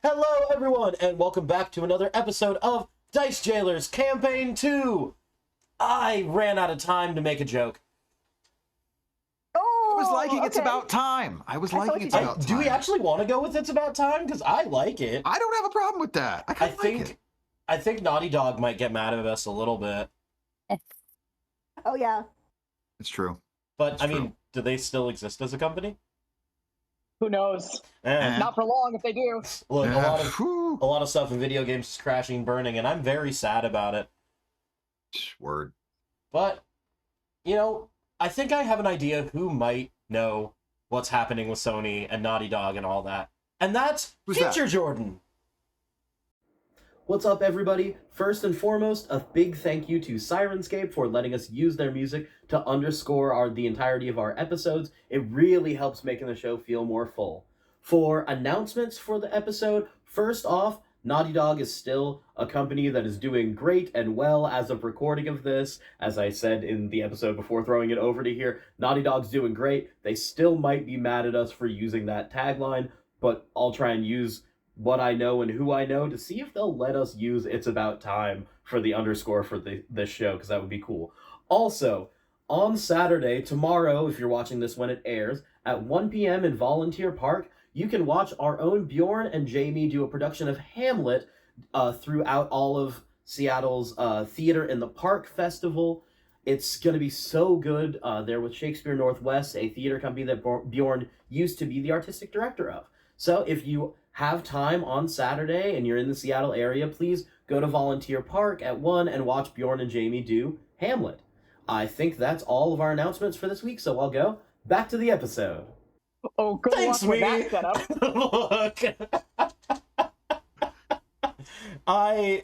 Hello, everyone, and welcome back to another episode of Dice Jailers Campaign 2. I ran out of time to make a joke. Oh, I was liking okay. It's About Time. Do we actually want to go with It's About Time? Because I like it. I don't have a problem with that. I think Naughty Dog might get mad at us a little bit. Oh, yeah. It's true. But, I mean, do they still exist as a company? Who knows? Not for long if they do. Look, a lot of stuff in video games is crashing and burning, and I'm very sad about it. Word. But, you know, I think I have an idea who might know what's happening with Sony and Naughty Dog and all that. And that's Future Jordan! What's up, everybody? First and foremost, a big thank you to Sirenscape for letting us use their music to underscore the entirety of our episodes. It really helps making the show feel more full. For announcements for the episode, first off, Naughty Dog is still a company that is doing great and well as of recording of this. As I said in the episode before throwing it over to here, Naughty Dog's doing great. They still might be mad at us for using that tagline, but I'll try and use what I know and who I know to see if they'll let us use It's About Time for the underscore for this show, because that would be cool. Also, on Saturday, tomorrow, if you're watching this when it airs, at 1 p.m. in Volunteer Park, you can watch our own Bjorn and Jaime do a production of Hamlet throughout all of Seattle's Theater in the Park Festival. It's going to be so good. They're with Shakespeare Northwest, a theater company that Bjorn used to be the artistic director of. So if you have time on Saturday and you're in the Seattle area, please go to Volunteer Park at 1 and watch Bjorn and Jaime do Hamlet. I think that's all of our announcements for this week, so I'll go back to the episode. Oh, good Thanks, luck with that setup. Look, I'm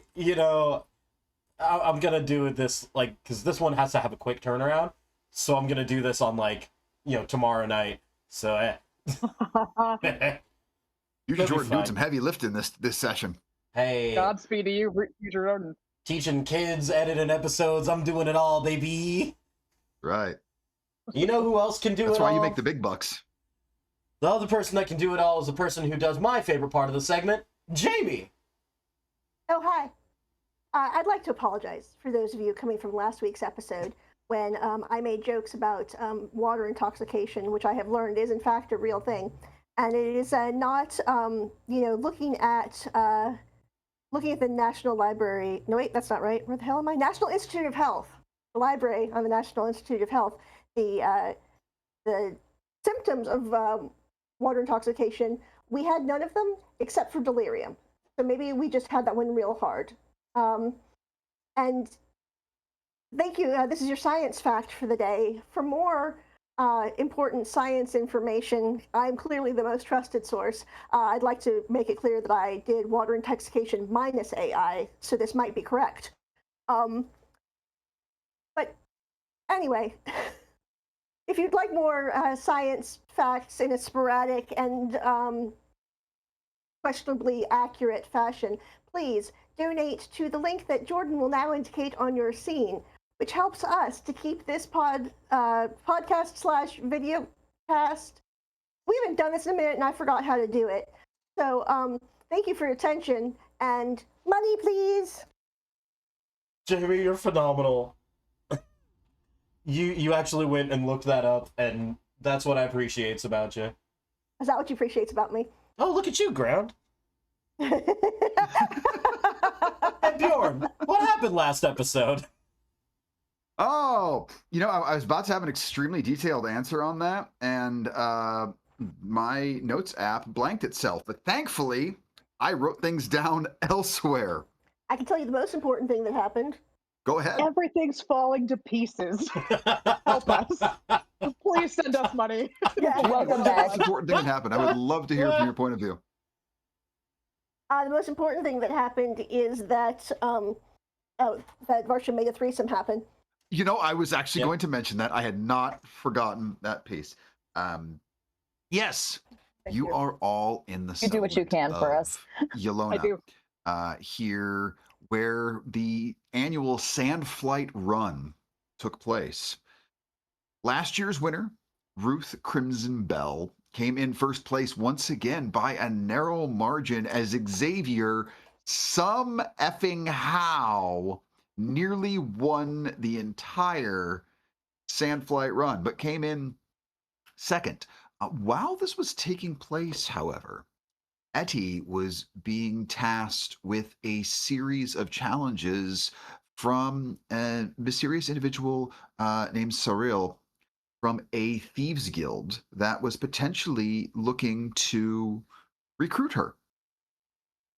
gonna do this, because this one has to have a quick turnaround, so I'm gonna do this on, tomorrow night, so, Future Jordan doing some heavy lifting this session. Hey. Godspeed to you, Future Jordan. Teaching kids, editing episodes, I'm doing it all, baby. Right. You know who else can do it all? That's why you make the big bucks. The other person that can do it all is the person who does my favorite part of the segment, Jaime. Oh, hi. I'd like to apologize for those of you coming from last week's episode when I made jokes about water intoxication, which I have learned is in fact a real thing. And it is not, looking at the National Library. No, wait, that's not right. Where the hell am I? National Institute of Health. The library on the National Institute of Health. The symptoms of water intoxication, we had none of them except for delirium. So maybe we just had that one real hard. And thank you. This is your science fact for the day. For more important science information, I'm clearly the most trusted source. I'd like to make it clear that I did water intoxication minus AI, so this might be correct. But anyway, if you'd like more science facts in a sporadic and questionably accurate fashion, please donate to the link that Jordan will now indicate on your scene, which helps us to keep this podcast/video cast. We haven't done this in a minute, and I forgot how to do it. So, thank you for your attention, and money, please. Jaime, you're phenomenal. You actually went and looked that up, and that's what I appreciate about you. Is that what you appreciate about me? Oh, look at you, Ground. Hey, Bjorn, what happened last episode? Oh, I was about to have an extremely detailed answer on that, and my notes app blanked itself. But thankfully, I wrote things down elsewhere. I can tell you the most important thing that happened. Go ahead. Everything's falling to pieces. Help us. Please send us money. Yeah. Welcome back. The most important thing that happened. I would love to hear from your point of view. The most important thing that happened is that that Varsha made a threesome happen. I was actually going to mention that. I had not forgotten that piece. Yes, you are all in the. You do what you can for us. Yelona, I do. Here, where the annual Sandflight Run took place. Last year's winner, Ruth Crimson Bell, came in first place once again by a narrow margin as Xavier, some effing how, nearly won the entire Sandflight run, but came in second. While this was taking place, however, Etty was being tasked with a series of challenges from a mysterious individual named Cyril from a thieves guild that was potentially looking to recruit her.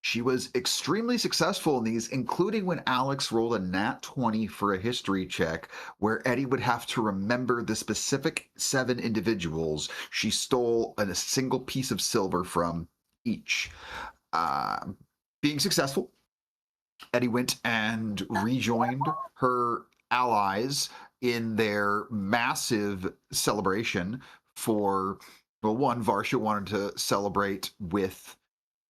She was extremely successful in these, including when Alex rolled a nat 20 for a history check, where Etty would have to remember the specific 7 individuals she stole a single piece of silver from each. Being successful, Etty went and rejoined her allies in their massive celebration for, well, one, Varsha wanted to celebrate with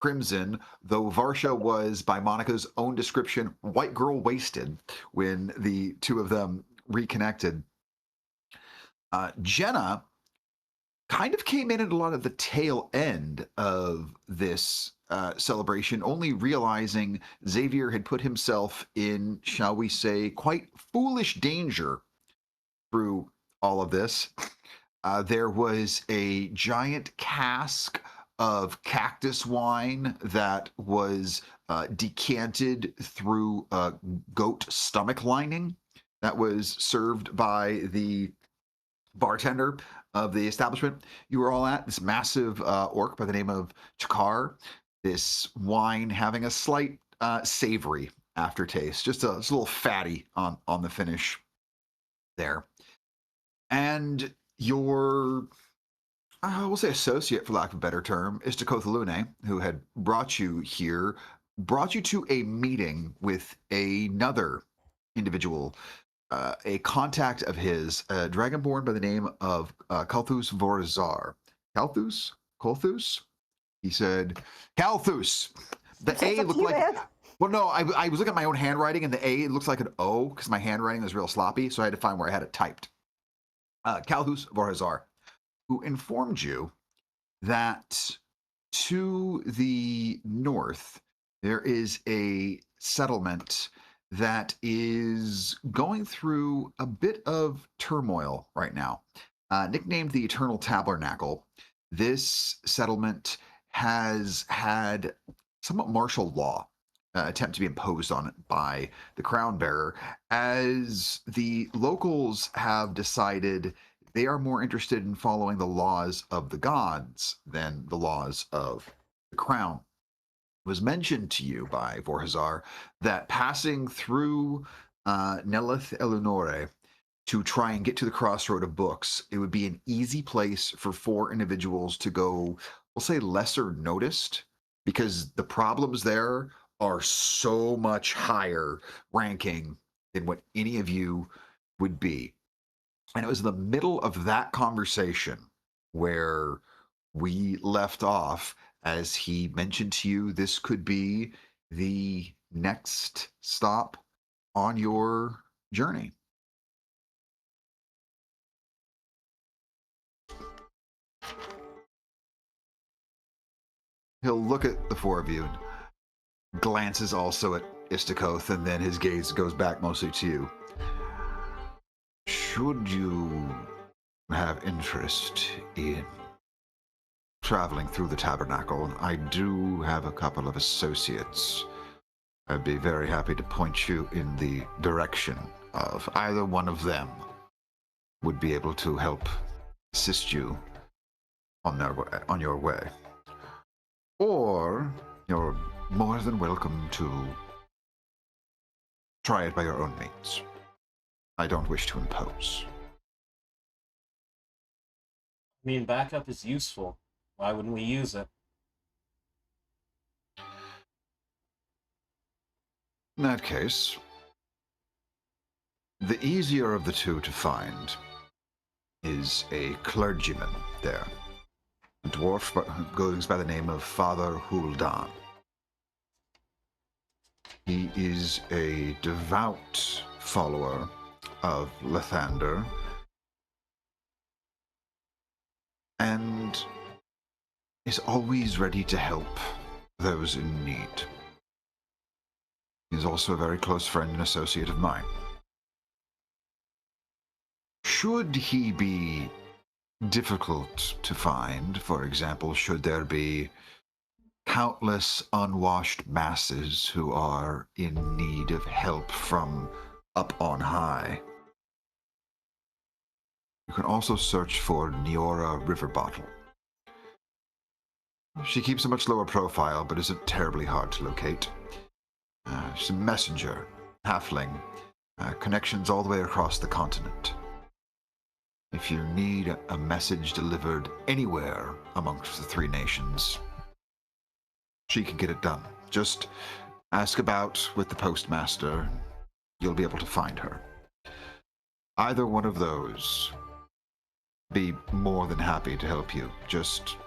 Crimson, though Varsha was, by Monica's own description, white girl wasted when the two of them reconnected. Jenah kind of came in at a lot of the tail end of this celebration, only realizing Xavier had put himself in, shall we say, quite foolish danger through all of this. There was a giant cask of cactus wine that was decanted through a goat stomach lining that was served by the bartender of the establishment you were all at, this massive orc by the name of Chakar. This wine having a slight savory aftertaste, just a little fatty on the finish there. And your, we'll say associate, for lack of a better term, is Lune, who had brought you here, brought you to a meeting with another individual, a contact of his, a dragonborn by the name of Kalthus Vorazar. Kalthus? He said, Kalthus! The A looked like... Well, no, I was looking at my own handwriting, and the A looks like an O, because my handwriting was real sloppy, so I had to find where I had it typed. Kalthus Vorazar, who informed you that to the north, there is a settlement that is going through a bit of turmoil right now. Nicknamed the Eternal Tabernacle, this settlement has had somewhat martial law attempt to be imposed on it by the crown bearer, as the locals have decided they are more interested in following the laws of the gods than the laws of the crown. It was mentioned to you by Vorhazar that passing through Nelith Elunore to try and get to the crossroad of books, it would be an easy place for 4 individuals to go, we'll say, lesser noticed, because the problems there are so much higher ranking than what any of you would be. And it was in the middle of that conversation where we left off, as he mentioned to you this could be the next stop on your journey. He'll look at the 4 of you and glances also at Istakoth, and then his gaze goes back mostly to you. Should you have interest in traveling through the tabernacle, I do have a couple of associates. I'd be very happy to point you in the direction of either one of them. Would be able to help assist you on your way. Or you're more than welcome to try it by your own means. I don't wish to impose. I mean, backup is useful. Why wouldn't we use it? In that case, the easier of the two to find is a clergyman there. A dwarf goes by the name of Father Huldan. He is a devout follower of Lathander, and is always ready to help those in need. He is also a very close friend and associate of mine. Should he be difficult to find, for example, should there be countless unwashed masses who are in need of help from up on high, you can also search for Neora Riverbottle. She keeps a much lower profile, but isn't terribly hard to locate. She's a messenger, halfling, connections all the way across the continent. If you need a message delivered anywhere amongst the three nations, she can get it done. Just ask about with the postmaster. You'll be able to find her. Either one of those, be more than happy to help you. Just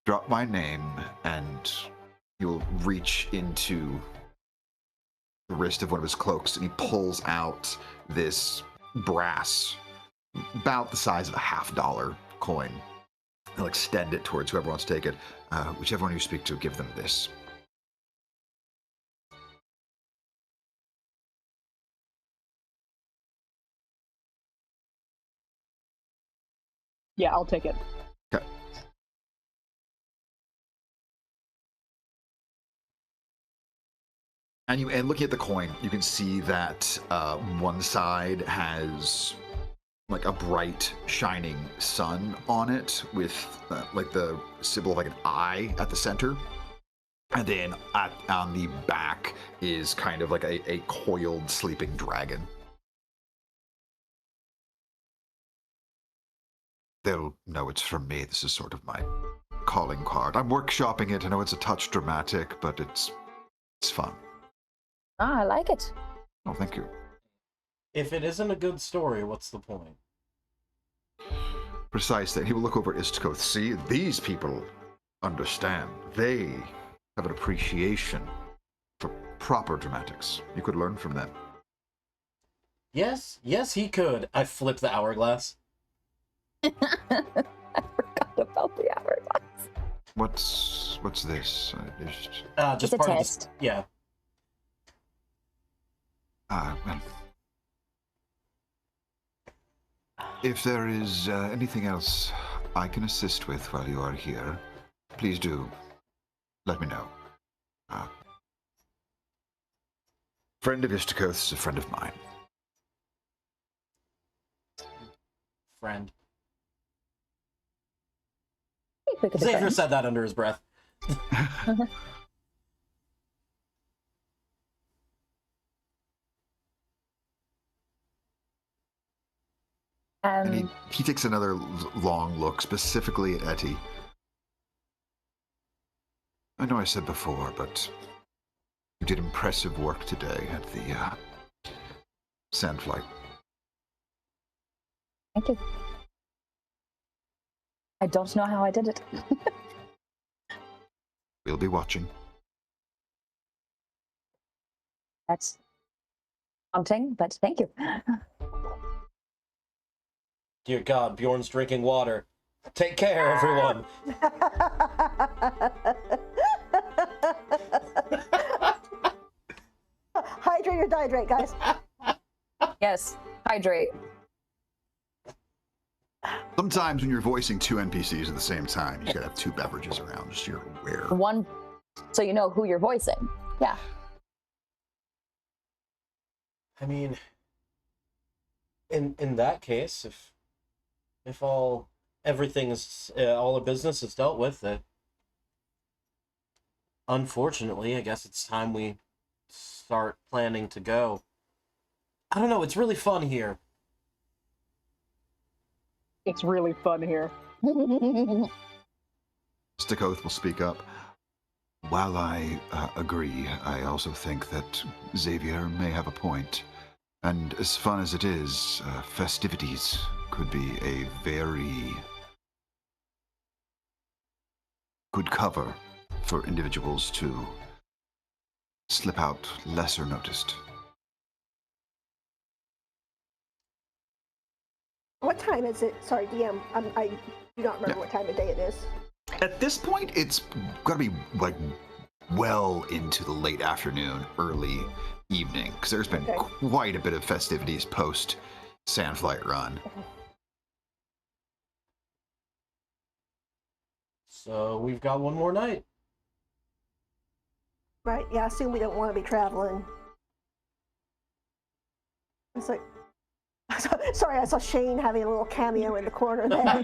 drop my name and you'll reach into the wrist of one of his cloaks and he pulls out this brass, about the size of a $50 coin. He'll extend it towards whoever wants to take it. Whichever one you speak to, give them this. Yeah, I'll take it. Okay. And looking at the coin, you can see that one side has like a bright, shining sun on it with like the symbol of like an eye at the center. And then on the back is kind of like a coiled sleeping dragon. They'll know it's from me. This is sort of my calling card. I'm workshopping it. I know it's a touch dramatic, but it's fun. Ah, I like it. Oh, thank you. If it isn't a good story, what's the point? Precisely. He will look over at Istkoth. See, these people understand. They have an appreciation for proper dramatics. You could learn from them. Yes, he could. I flip the hourglass. I forgot about the hourglass. What's this? Just It's a part test. Of the, yeah. Well, if there is anything else I can assist with while you are here, please do let me know. Friend of Istkoth's is a friend of mine. Friend. We could be Xavier friends. said that under his breath. And he takes another long look, specifically at Etty. I know I said before, but you did impressive work today at the Sandflight. Thank you. I don't know how I did it. We'll be watching. That's haunting, but thank you. Dear God, Bjorn's drinking water. Take care, everyone. Hydrate or dihydrate, guys. Yes, hydrate. Sometimes when you're voicing two NPCs at the same time, you just gotta have two beverages around, just so you're aware. One, so you know who you're voicing. Yeah. I mean, in that case, if everything is all the business is dealt with, that unfortunately, I guess it's time we start planning to go. I don't know. It's really fun here. It's really fun here. Istkoth will speak up. While I agree, I also think that Xavier may have a point. And as fun as it is, festivities could be a very good cover for individuals to slip out lesser noticed. What time is it? Sorry, DM. I do not remember Yeah. what time of day it is. At this point, it's got to be like well into the late afternoon, early evening, because there's been quite a bit of festivities post Sandflight run. So we've got one more night. Right, yeah, I assume we don't want to be traveling. It's like, sorry, I saw Shane having a little cameo in the corner there.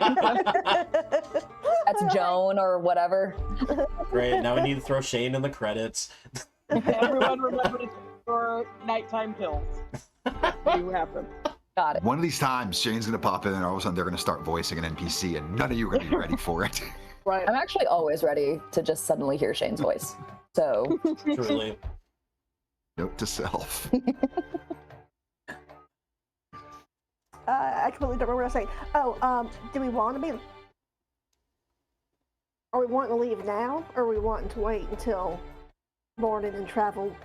That's Joan or whatever. Great, now we need to throw Shane in the credits. Everyone remember to take your nighttime pills. You have them. Got it. One of these times, Shane's going to pop in and all of a sudden they're going to start voicing an NPC and none of you are going to be ready for it. Right. I'm actually always ready to just suddenly hear Shane's voice. So Truly. Note to self. I completely don't remember what I was saying. Oh, do we want to be... Are we wanting to leave now, or are we wanting to wait until morning and travel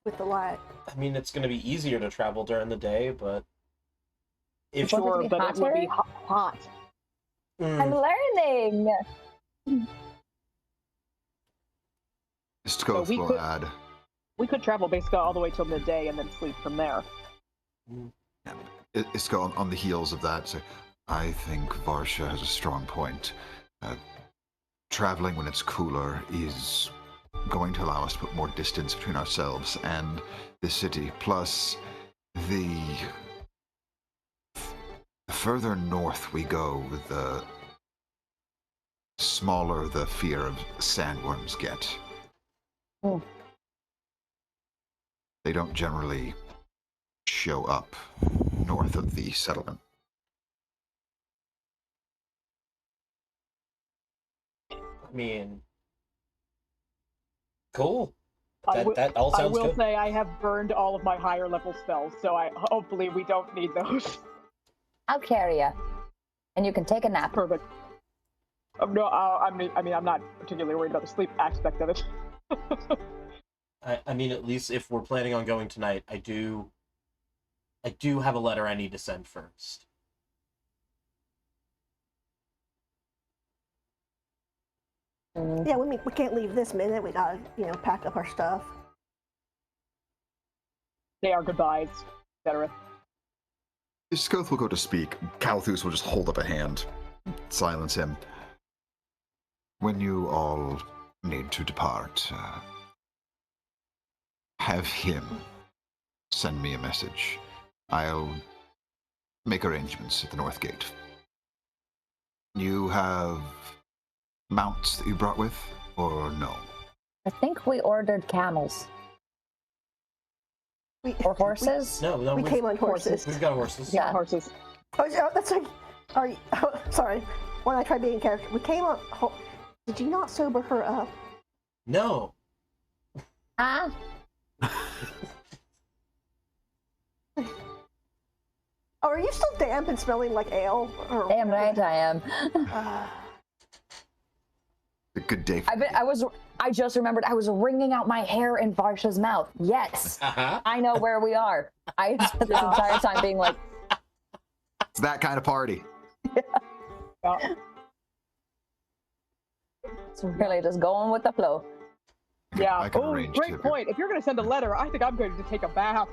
with the light? I mean, it's going to be easier to travel during the day, but... If Sure, but it would be hot. I'm learning. Skoth we will could- add. We could travel basically all the way till midday and then sleep from there. Isko on the heels of that, so I think Varsha has a strong point. Traveling when it's cooler is going to allow us to put more distance between ourselves and the city. Plus, the further north we go, the smaller the fear of sandworms get. Oh. They don't generally show up north of the settlement. I mean... Cool. I That all sounds will good. say I have burned all of my higher level spells, so hopefully we don't need those. I'll carry you, and you can take a nap. Perfect. No, I mean, I'm not particularly worried about the sleep aspect of it. I mean, at least if we're planning on going tonight, I do have a letter I need to send first. Yeah, we can't leave this minute. We gotta, pack up our stuff. Say our goodbyes, etc. Skoth will go to speak. Kalthus will just hold up a hand, silence him. When you all need to depart, have him send me a message. I'll make arrangements at the North Gate. You have mounts that you brought with, or no? I think we ordered camels or horses. No, We we've, came on horses. we've got horses. Yeah. Horses. Oh, that's like... sorry. When I tried being character, we came on... Did you not sober her up? No. Ah, Oh, are you still damp and smelling like ale? Or... damn right I am. A good day for I just remembered I was wringing out my hair in Varsha's mouth. Yes, Uh-huh. I know where we are. I spent this entire time being like, It's that kind of party. it's really just going with the flow. Yeah. I can Oh, arrange great to- point. If you're going to send a letter, I think I'm going to take a bath.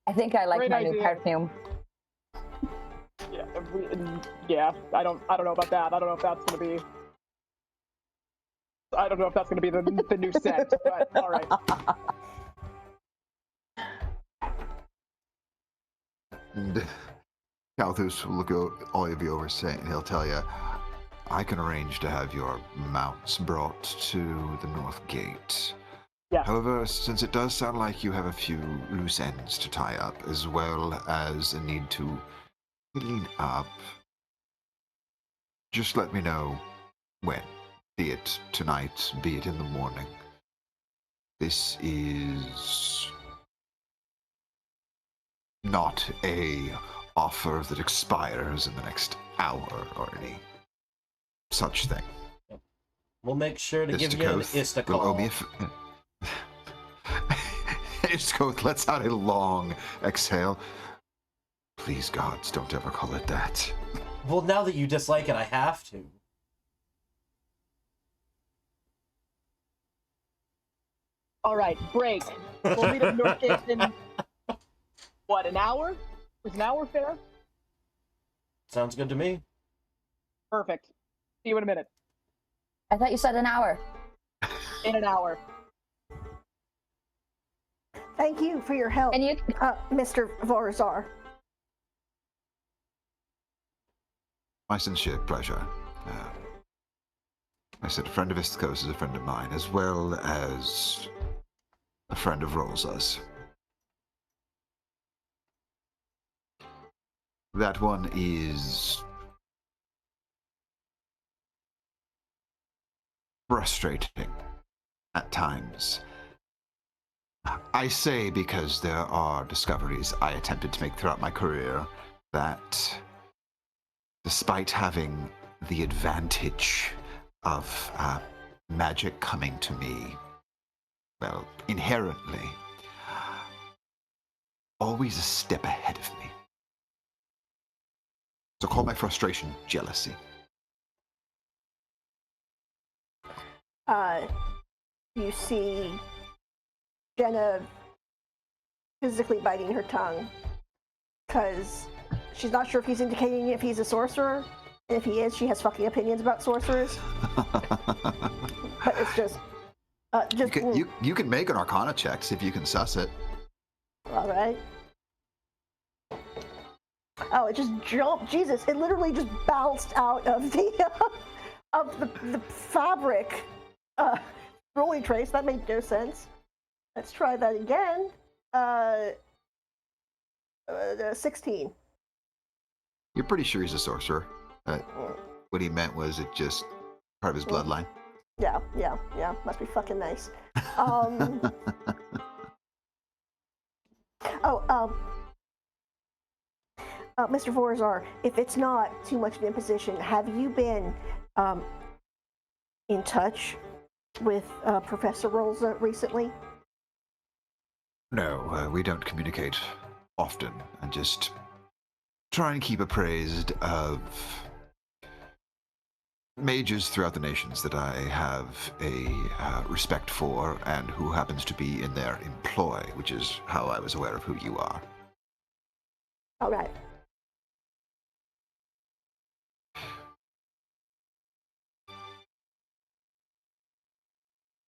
I think I like Great my new idea. perfume. Yeah, I don't know about that. I don't know if that's going to be. I don't know if that's going to be the new set. But all right. And Kalthus will look all of you over, saying he'll tell you, I can arrange to have your mounts brought to the North Gate. Yeah. However, since it does sound like you have a few loose ends to tie up, as well as a need to clean up, just let me know when. Be it tonight, be it in the morning. This is not a offer that expires in the next hour or any such thing. We'll make sure to give you an Istakoth will owe me Istacall. Istakoth lets out a long exhale. Please, gods, don't ever call it that. Well, now that you dislike it, I have to. All right, break. We'll meet at Northgate in, what, an hour? Is an hour fair? Sounds good to me. Perfect. See you in a minute. I thought you said an hour. In an hour. Thank you for your help, And you Mr. Vorazar. My sincere pleasure. I said a friend of Istkos is a friend of mine, as well as a friend of Rosa's. That one is frustrating at times. I say because there are discoveries I attempted to make throughout my career that, despite having the advantage of magic coming to me, well, inherently, always a step ahead of me. So call my frustration jealousy. You see Jenah physically biting her tongue because she's not sure if he's indicating if he's a sorcerer, and if he is, she has fucking opinions about sorcerers. But it's just You can make an Arcana check, see if you can suss it. all right. Oh, it just jumped. Jesus, it literally just bounced out of the fabric rolling trace. That made no sense. Let's try that again. 16. You're pretty sure he's a sorcerer. What he meant was it just part of his bloodline. Yeah. Must be fucking nice. Mr. Vorazar, if it's not too much of an imposition, have you been in touch with Professor Rolza recently? No, we don't communicate often, and just try and keep appraised of mages throughout the nations that I have a respect for, and who happens to be in their employ, which is how I was aware of who you are. All right.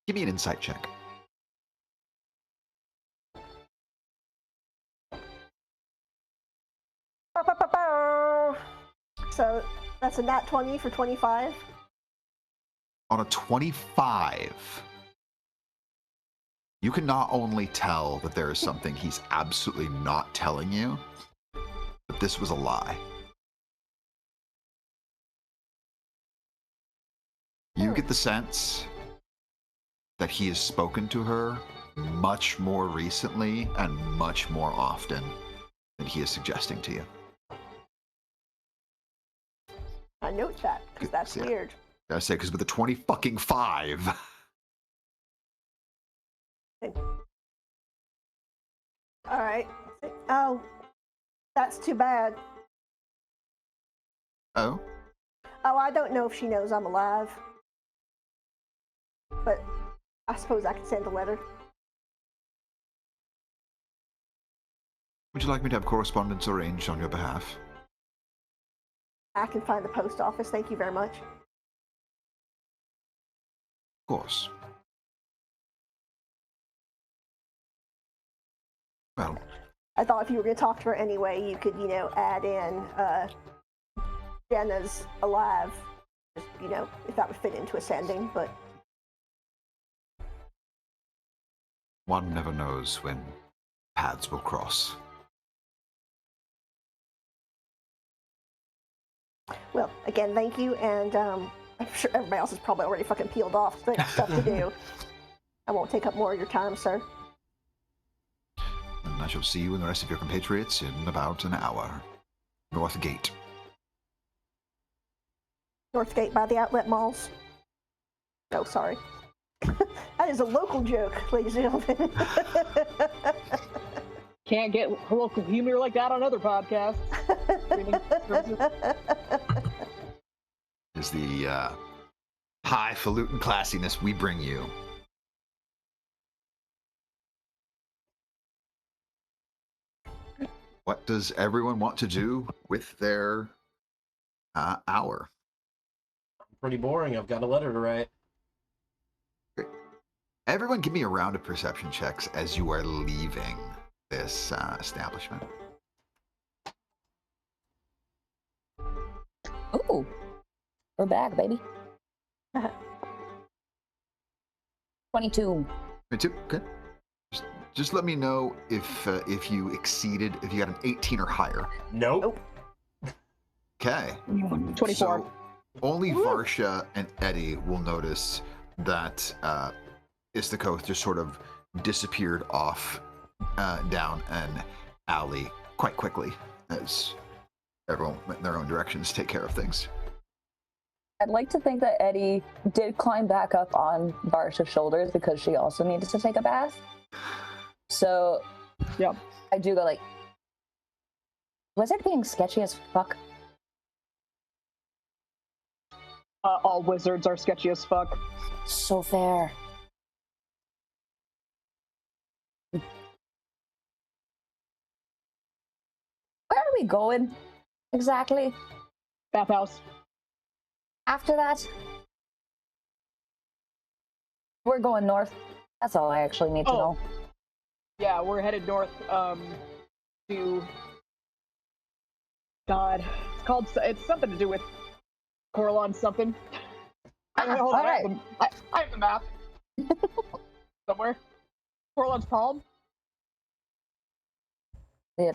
Give me an insight check. So that's a nat 20 for 25. On a 25, you can not only tell that there is something he's absolutely not telling you, but this was a lie. You get the sense that he has spoken to her much more recently and much more often than he is suggesting to you. I note that, because that's Yeah. weird. I say, because with a 20 fucking 5. All right. Oh, that's too bad. Oh? Oh, I don't know if she knows I'm alive. But I suppose I could send a letter. Would you like me to have correspondence arranged on your behalf? I can find the post office. Thank you very much. Of course. Well, I thought if you were going to talk to her anyway, you could, add in Jenna's alive. Just, if that would fit into a sending, but... one never knows when paths will cross. Well, again, thank you, and I'm sure everybody else is probably already fucking peeled off. So they have stuff to do. I won't take up more of your time, sir. And I shall see you and the rest of your compatriots in about an hour. North Gate. Northgate by the outlet malls. Oh, sorry. That is a local joke, ladies and gentlemen. Can't get local humor like that on other podcasts. Cleaning services. Is the highfalutin classiness we bring you. What does everyone want to do with their hour? Pretty boring. I've got a letter to write. Everyone give me a round of perception checks as you are leaving this establishment. Ooh, we're back, baby. 22. Me too. Okay. Just let me know if you exceeded, if you got an 18 or higher. Nope. Okay. 24. So only Varsha and Etty will notice that Istikos just sort of disappeared off down an alley quite quickly as everyone went in their own directions to take care of things. I'd like to think that Etty did climb back up on Varsha's shoulders because she also needed to take a bath. So, yeah, I do go like, Wizard being sketchy as fuck. All wizards are sketchy as fuck. So fair. Where are we going exactly? Bathhouse. After that, we're going north. That's all I actually need to know. Yeah, we're headed north to God. It's something to do with Coralon something. Hold on, Alright. I have the map. Somewhere. Coralon's palm? The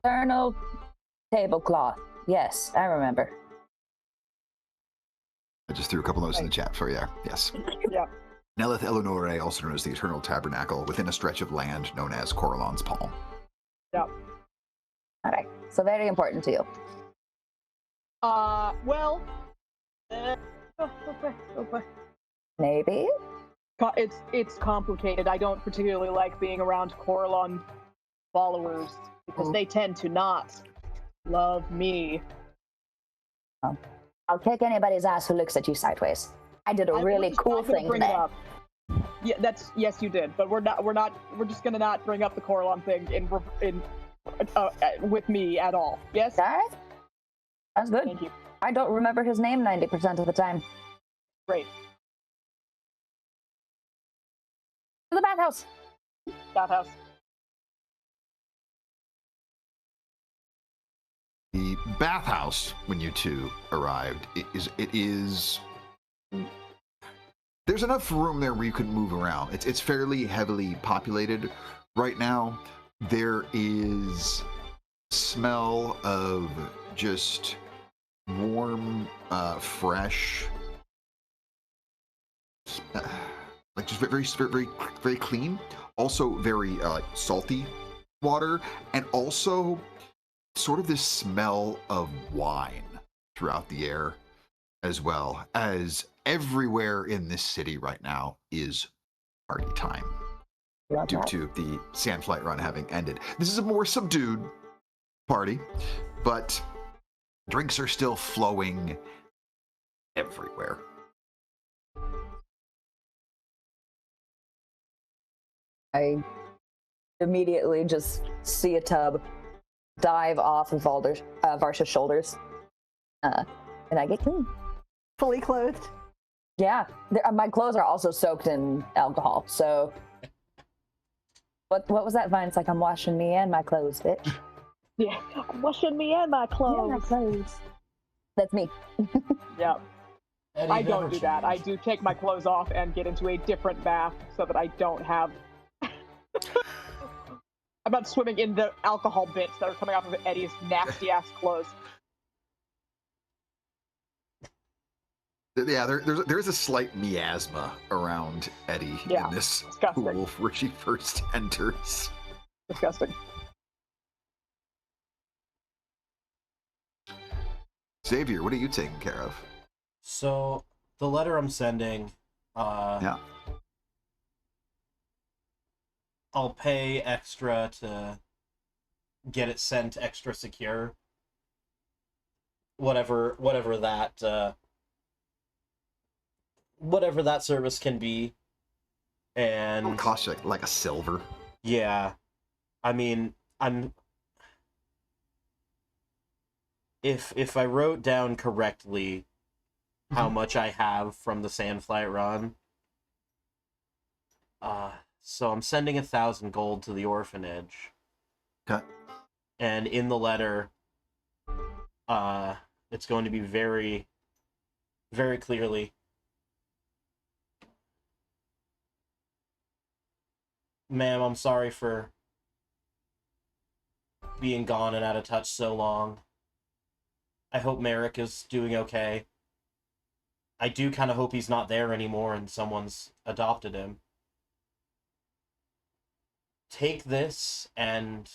eternal tablecloth. Yes, I remember. I just threw a couple notes in the chat for you. Yes. Yeah. Nelith Eleonore, also known as the Eternal Tabernacle, within a stretch of land known as Coralon's Palm. Yeah. All right. So very important to you. Well. Maybe. It's complicated. I don't particularly like being around Coralon followers because they tend to not love me. I'll kick anybody's ass who looks at you sideways. I did a really cool thing today. Yeah, yes, you did. But we're just gonna not bring up the Coralon thing with me at all. Yes. All right. That's good. Thank you. I don't remember his name 90% of the time. Great. To the bathhouse. Bathhouse. The bathhouse, when you two arrived, it is there's enough room there where you can move around. It's fairly heavily populated right now. There is smell of just warm, fresh, like just very clean. Also very salty water, and also sort of this smell of wine throughout the air, as well as everywhere in this city right now is party time due to the Sandflight run having ended. This is a more subdued party, but drinks are still flowing everywhere. I immediately just see a tub dive off of Varsha's shoulders, and I get clean. Fully clothed. Yeah, my clothes are also soaked in alcohol. So, what was that vine? It's like I'm washing me and my clothes, bitch. Yeah, I'm washing me and my clothes. Yeah, my clothes. That's me. Yeah. Eddie I don't never do that. I changed. do take my clothes off and get into a different bath so that I don't have. I'm not swimming in the alcohol bits that are coming off of Eddie's nasty ass clothes. Yeah, there is a slight miasma around Etty in this disgusting. pool where she first enters. Disgusting. Xavier, what are you taking care of? So the letter I'm sending, Yeah. I'll pay extra to get it sent extra secure. whatever that service can be. And It'll cost you like a silver. yeah, I mean, if I wrote down correctly how much I have from the Sandflight run, so I'm sending 1,000 gold to the orphanage. Okay. And in the letter, it's going to be very, very clearly, ma'am, I'm sorry for being gone and out of touch so long. I hope Merrick is doing okay. I do kind of hope he's not there anymore and someone's adopted him. Take this, and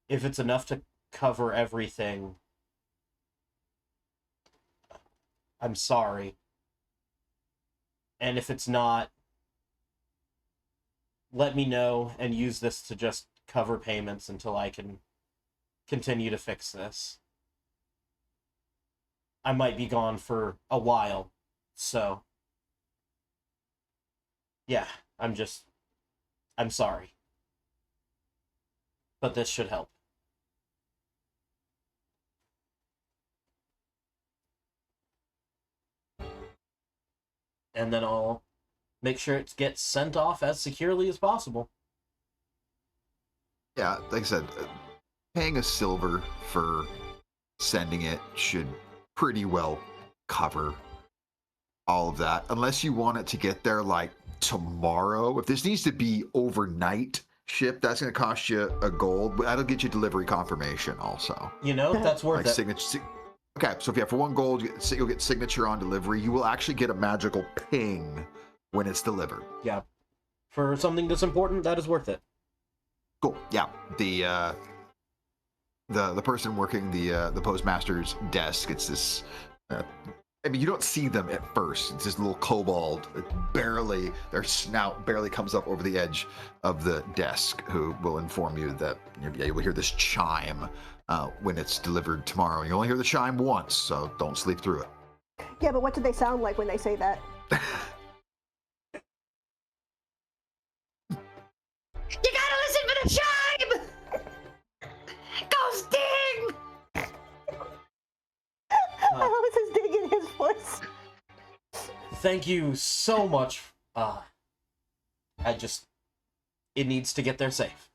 if it's enough to cover everything, I'm sorry. And if it's not, let me know and use this to just cover payments until I can continue to fix this. I might be gone for a while, so yeah, I'm sorry. But this should help. And then I'll make sure it gets sent off as securely as possible. Yeah, like I said, paying a silver for sending it should pretty well cover all of that, unless you want it to get there like tomorrow. If this needs to be overnight shipped, that's going to cost you a gold, but that'll get you delivery confirmation also. You know, that's worth Like it. signature. Okay, so if you have for 1 gold, you'll get signature on delivery. You will actually get a magical ping when it's delivered. Yeah. For something this important, that is worth it. Cool. Yeah. The person working the postmaster's desk, it's this. I mean, you don't see them at first. It's this little kobold. Their snout barely comes up over the edge of the desk, who will inform you that you will hear this chime when it's delivered tomorrow. You only hear the chime once, so don't sleep through it. Yeah, but what do they sound like when they say that? You gotta listen for the chime! Go Sting! How is his ding in his voice? Thank you so much. It needs to get there safe.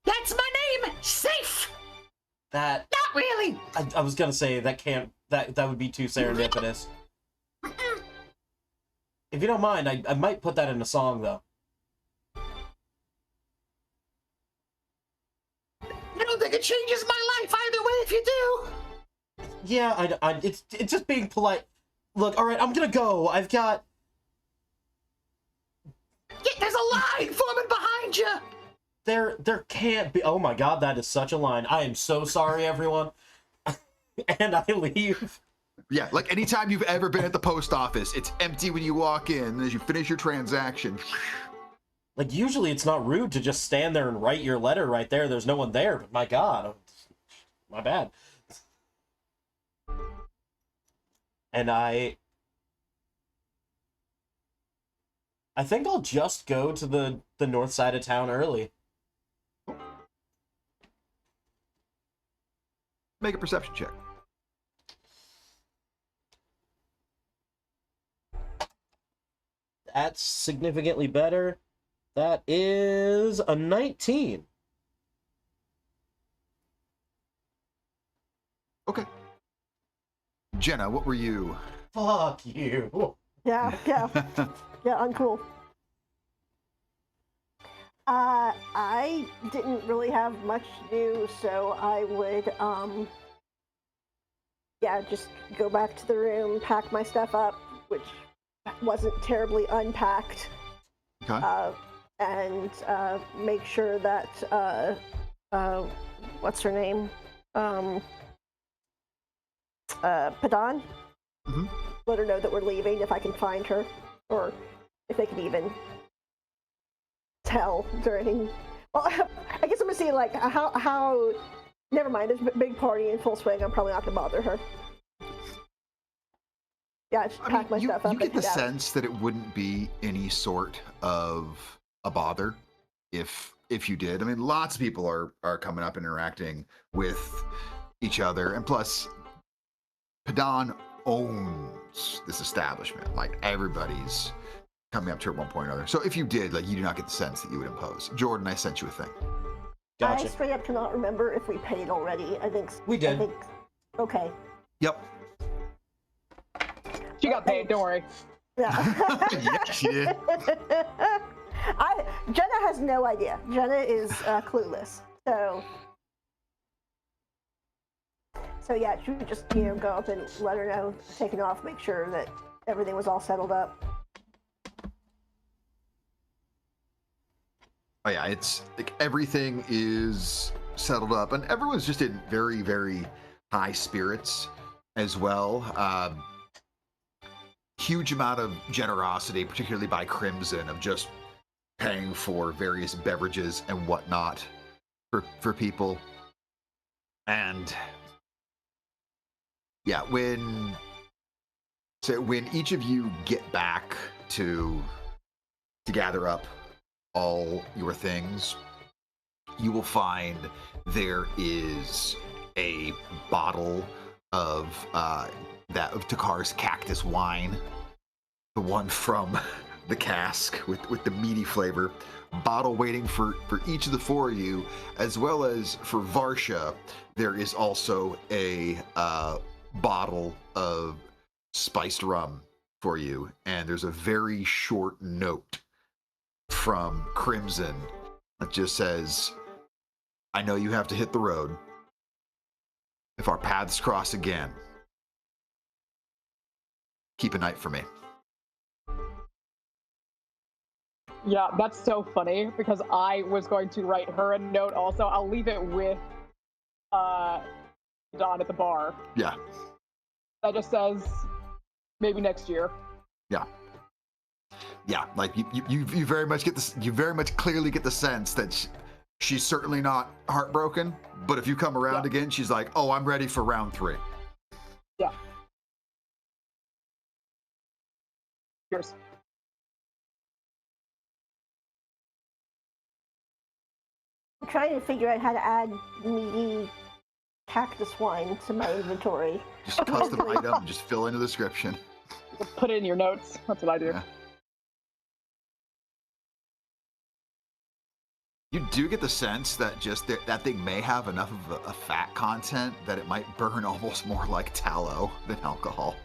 That's my name! Safe! That, Not really! I was gonna say, that would be too serendipitous. If you don't mind, I might put that in a song, though. I don't think it changes my life either way if you do! Yeah, it's just being polite. Look, alright, I'm gonna go. I've got... Yeah, there's a line forming behind you! There can't be... Oh my god, that is such a line. I am so sorry, everyone. And I leave. Yeah, like anytime you've ever been at the post office, it's empty when you walk in. As you finish your transaction, Like, usually it's not rude to just stand there and write your letter right there. There's no one there, but my god. My bad. And I think I'll just go to the north side of town early. make a perception check. That's significantly better. That is a 19. Okay. Jenna, what were you? Fuck you. Yeah, uncool. I didn't really have much to do, so I would, just go back to the room, pack my stuff up, which wasn't terribly unpacked, Okay. and make sure that, what's her name? Padan? Mm-hmm. Let her know that we're leaving if I can find her, or if they can even tell during. Well, I guess I'm gonna see like how Never mind. There's a big party in full swing. I'm probably not gonna bother her. Yeah, I just pack my stuff up. You get and the head out. sense that it wouldn't be any sort of a bother if you did. I mean, lots of people are coming up and interacting with each other, and plus, Padan owns this establishment. Like, everybody's coming up to her at one point or another. So if you did, like, you do not get the sense that you would impose. Jordan, I sent you a thing. Gotcha. I straight up cannot remember if we paid already. I think We did. Okay. Yep. She got paid, don't worry. Yeah. Yeah, she did. Jenah has no idea. Jenah is clueless. So yeah, she would just go up and let her know, take it off, make sure that everything was all settled up. Oh yeah, it's like everything is settled up, and everyone's just in very, very high spirits as well. Huge amount of generosity, particularly by Crimson, of just paying for various beverages and whatnot for people. And yeah, when each of you get back to gather up all your things, you will find there is a bottle of Takar's cactus wine, the one from the cask with the meaty flavor, bottle waiting for each of the four of you, as well as for Varsha. There is also a bottle of spiced rum for you, and there's a very short note from Crimson that just says, "I know you have to hit the road. If our paths cross again, keep an eye for me." Yeah, that's so funny because I was going to write her a note also. I'll leave it with Don at the bar. Yeah. That just says maybe next year. Yeah, like you very much get this. You very much clearly get the sense that she's certainly not heartbroken. But if you come around again, she's like, "Oh, I'm ready for round 3." Yeah. Cheers. I'm trying to figure out how to add meaty cactus wine to my inventory. Just a custom item. Just fill in the description. Just put it in your notes. That's what I do. Yeah. You do get the sense that just that thing may have enough of a fat content that it might burn almost more like tallow than alcohol.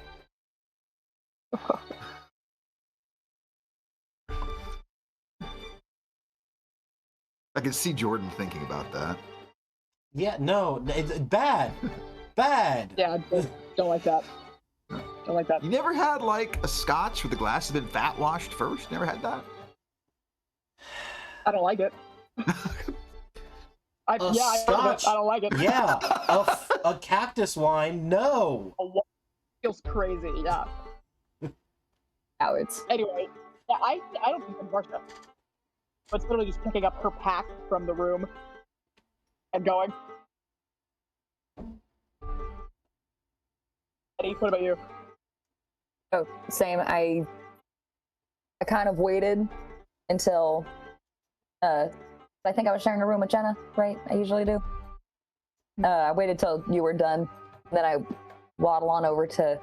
I can see Jordan thinking about that. Yeah, no, it's bad. Bad. Yeah, don't like that. Don't like that. You never had like a scotch where the glass has been fat washed first? Never had that? I don't like it. I heard of Scotch. it. I don't like it. Yeah, a cactus wine, no. A wine feels crazy, yeah. Cowards. Anyway, yeah, I don't think I'm Varsha. But it's literally just picking up her pack from the room and going. Etty, what about you? Oh, same. I kind of waited until I think I was sharing a room with Jenah, right? I usually do. I waited till you were done, then I waddle on over to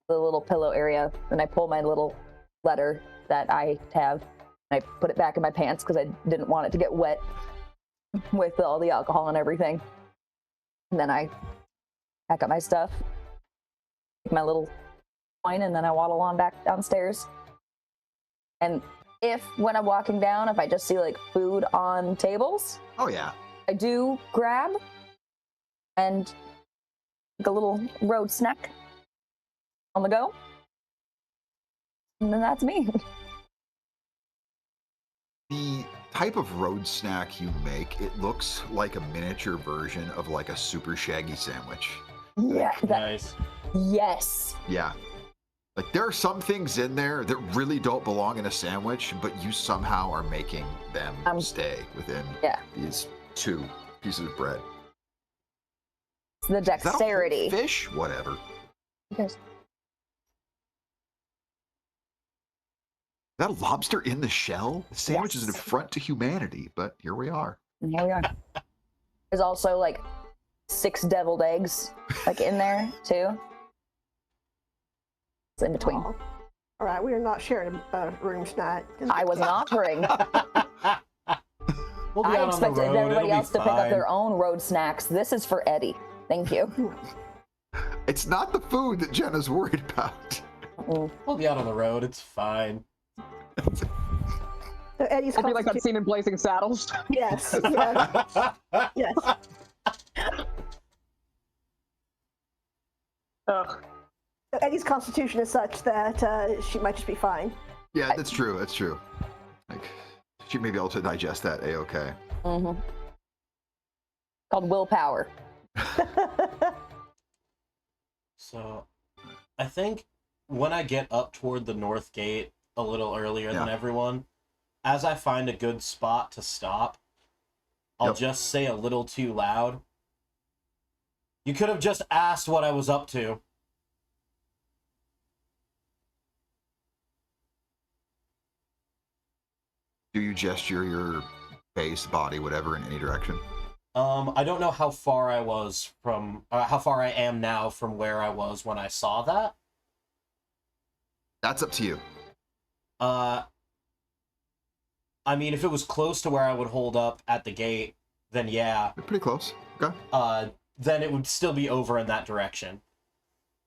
the little pillow area, and I pull my little letter that I have, and I put it back in my pants because I didn't want it to get wet with all the alcohol and everything. And then I pack up my stuff, take my little coin, and then I waddle on back downstairs. And when I'm walking down, if I just see like food on tables, Oh yeah. I do grab and take a little road snack on the go. And then that's me. The type of road snack you make, it looks like a miniature version of like a super shaggy sandwich. Yeah. Nice. Yes. Yeah. Like there are some things in there that really don't belong in a sandwich, but you somehow are making them stay within these 2 pieces of bread. It's the Is that a whole dexterity. fish? Whatever. Because Is that a lobster in the shell? The sandwich is an Yes. affront to humanity, but here we are. here we are. There's also like 6 deviled eggs like in there too. It's in between. Oh. All right, we are not sharing a room tonight. I wasn't offering. We'll be I out on the expected road. everybody It'll else be to pick up fine. their own road snacks. This is for Etty. Thank you. It's not the food that Jenna's worried about. We'll be out on the road. It's fine. So Eddie's I'll be like that constitu- scene in Blazing Saddles. Yes, yes, yes. Ugh. So Eddie's constitution is such that she might just be fine. Yeah, that's true. That's true. Like, she may be able to digest that a-okay. Mm-hmm. Called willpower. So, I think when I get up toward the north gate a little earlier than everyone, as I find a good spot to stop, I'll just say a little too loud. You could have just asked what I was up to. Do you gesture your face, body, whatever, in any direction? I don't know how far I was from, how far I am now from where I was when I saw that. That's up to you. I mean, if it was close to where I would hold up at the gate, then yeah. You're pretty close. Okay. Then it would still be over in that direction.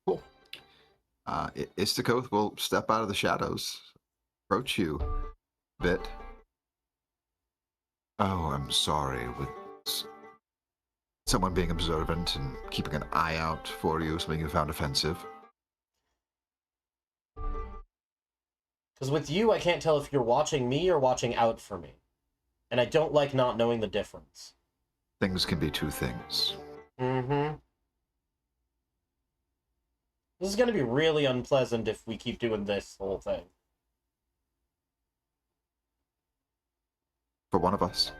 Cool. Istakoth will step out of the shadows, approach you a bit. Oh, I'm sorry. With someone being observant and keeping an eye out for you, something you found offensive. Because with you, I can't tell if you're watching me or watching out for me. And I don't like not knowing the difference. Things can be two things. Mm-hmm. This is going to be really unpleasant if we keep doing this whole thing. For one of us.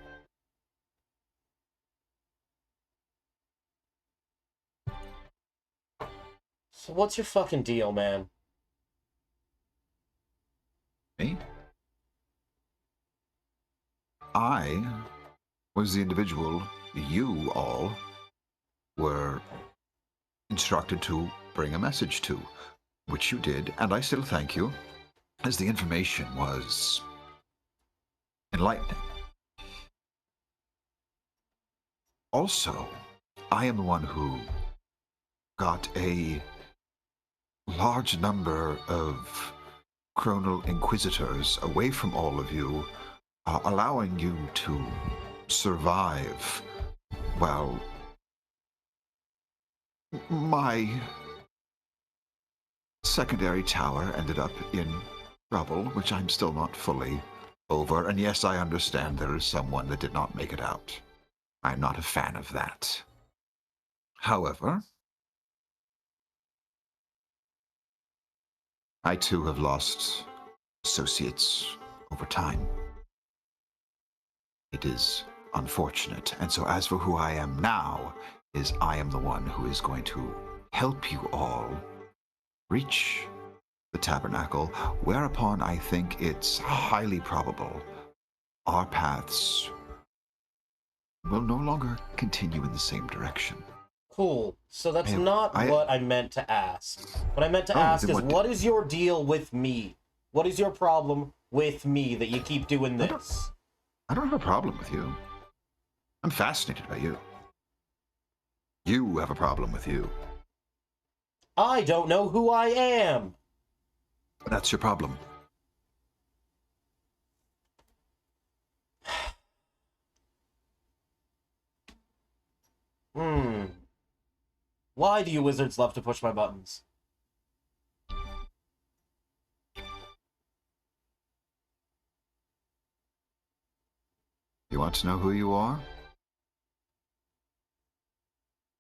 So what's your fucking deal, man? Me? I was the individual you all were instructed to bring a message to, which you did, and I still thank you, as the information was enlightening. Also, I am the one who got a large number of Chronal Inquisitors away from all of you, allowing you to survive while my secondary tower ended up in trouble, which I'm still not fully over. And yes, I understand there is someone that did not make it out. I'm not a fan of that. However, I too have lost associates over time. It is unfortunate. And so as for who I am now, is I am the one who is going to help you all reach the tabernacle, whereupon I think it's highly probable our paths will no longer continue in the same direction. Cool. So that's not what I meant to ask. What I meant to ask is, what is your deal with me? What is your problem with me that you keep doing this? I don't have a problem with you. I'm fascinated by you. You have a problem with you. I don't know who I am. That's your problem. Why do you wizards love to push my buttons? You want to know who you are?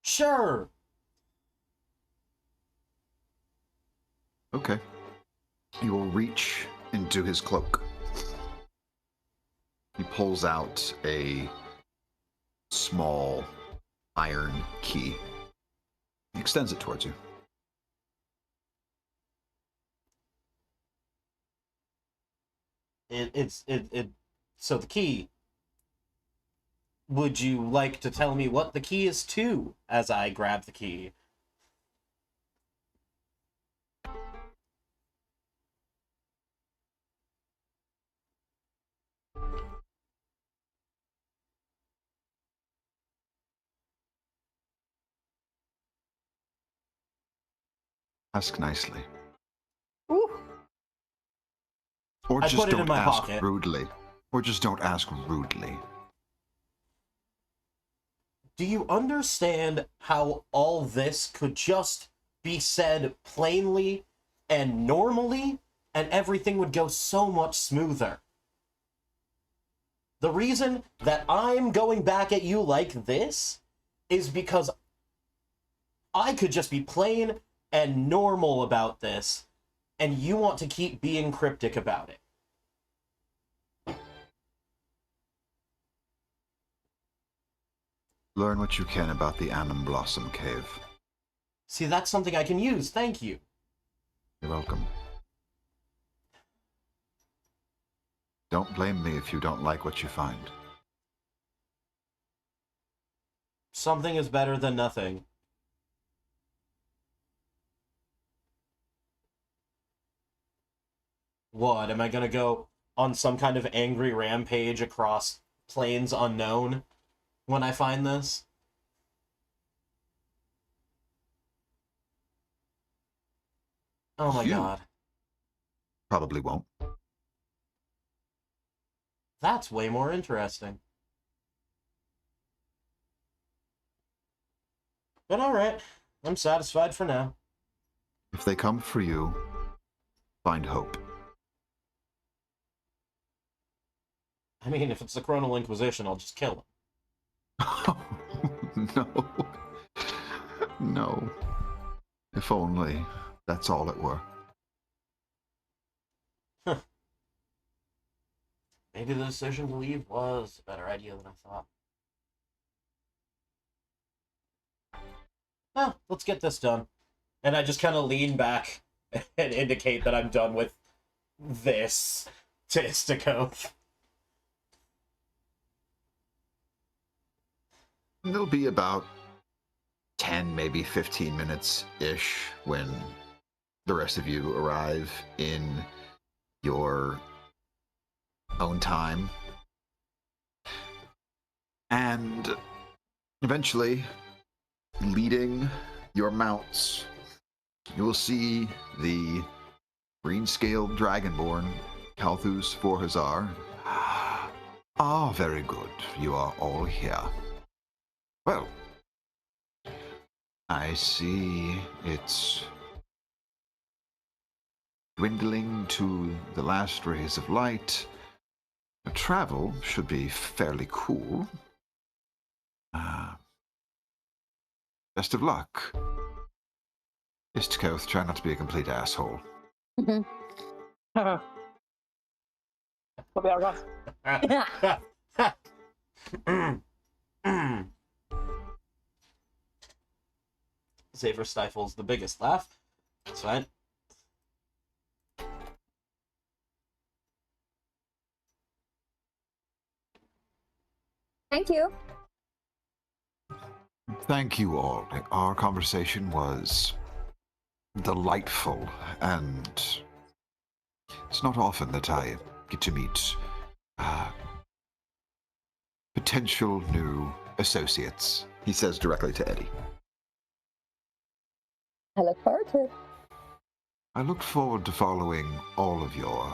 Sure. Okay. He will reach into his cloak. He pulls out a small iron key He extends it towards you. So the key. Would you like to tell me what the key is to as I grab the key? Ask nicely. Ooh. Or I just put it in don't my ask pocket. rudely. Or just don't ask rudely. Do you understand how all this could just be said plainly and normally, and everything would go so much smoother? The reason that I'm going back at you like this is because I could just be plain and normal about this, and you want to keep being cryptic about it. Learn what you can about the Annam Blossom Cave. See, that's something I can use. Thank you. You're welcome. Don't blame me if you don't like what you find. Something is better than nothing. What, am I gonna go on some kind of angry rampage across plains unknown when I find this? Oh my god. Probably won't. That's way more interesting. But alright, I'm satisfied for now. If they come for you, find hope. I mean, if it's the Chronal Inquisition, I'll just kill him. No. No. If only that's all it were. Maybe the decision to leave was a better idea than I thought. Well, let's get this done. And I just kind of lean back and indicate that I'm done with this to Istakoth. It'll be about 10, maybe 15 minutes-ish when the rest of you arrive in your own time. And eventually, leading your mounts, you will see the green-scaled dragonborn, Kalthus Forhazar. Ah, very good. You are all here. Well, I see it's dwindling to the last rays of light. Travel should be fairly cool. Best of luck. Istkoth, try not to be a complete asshole. We'll be our Xavier stifles the biggest laugh. That's fine. Thank you. Thank you all. Our conversation was delightful, and it's not often that I get to meet potential new associates, he says directly to Etty. I look forward to it. I look forward to following all of your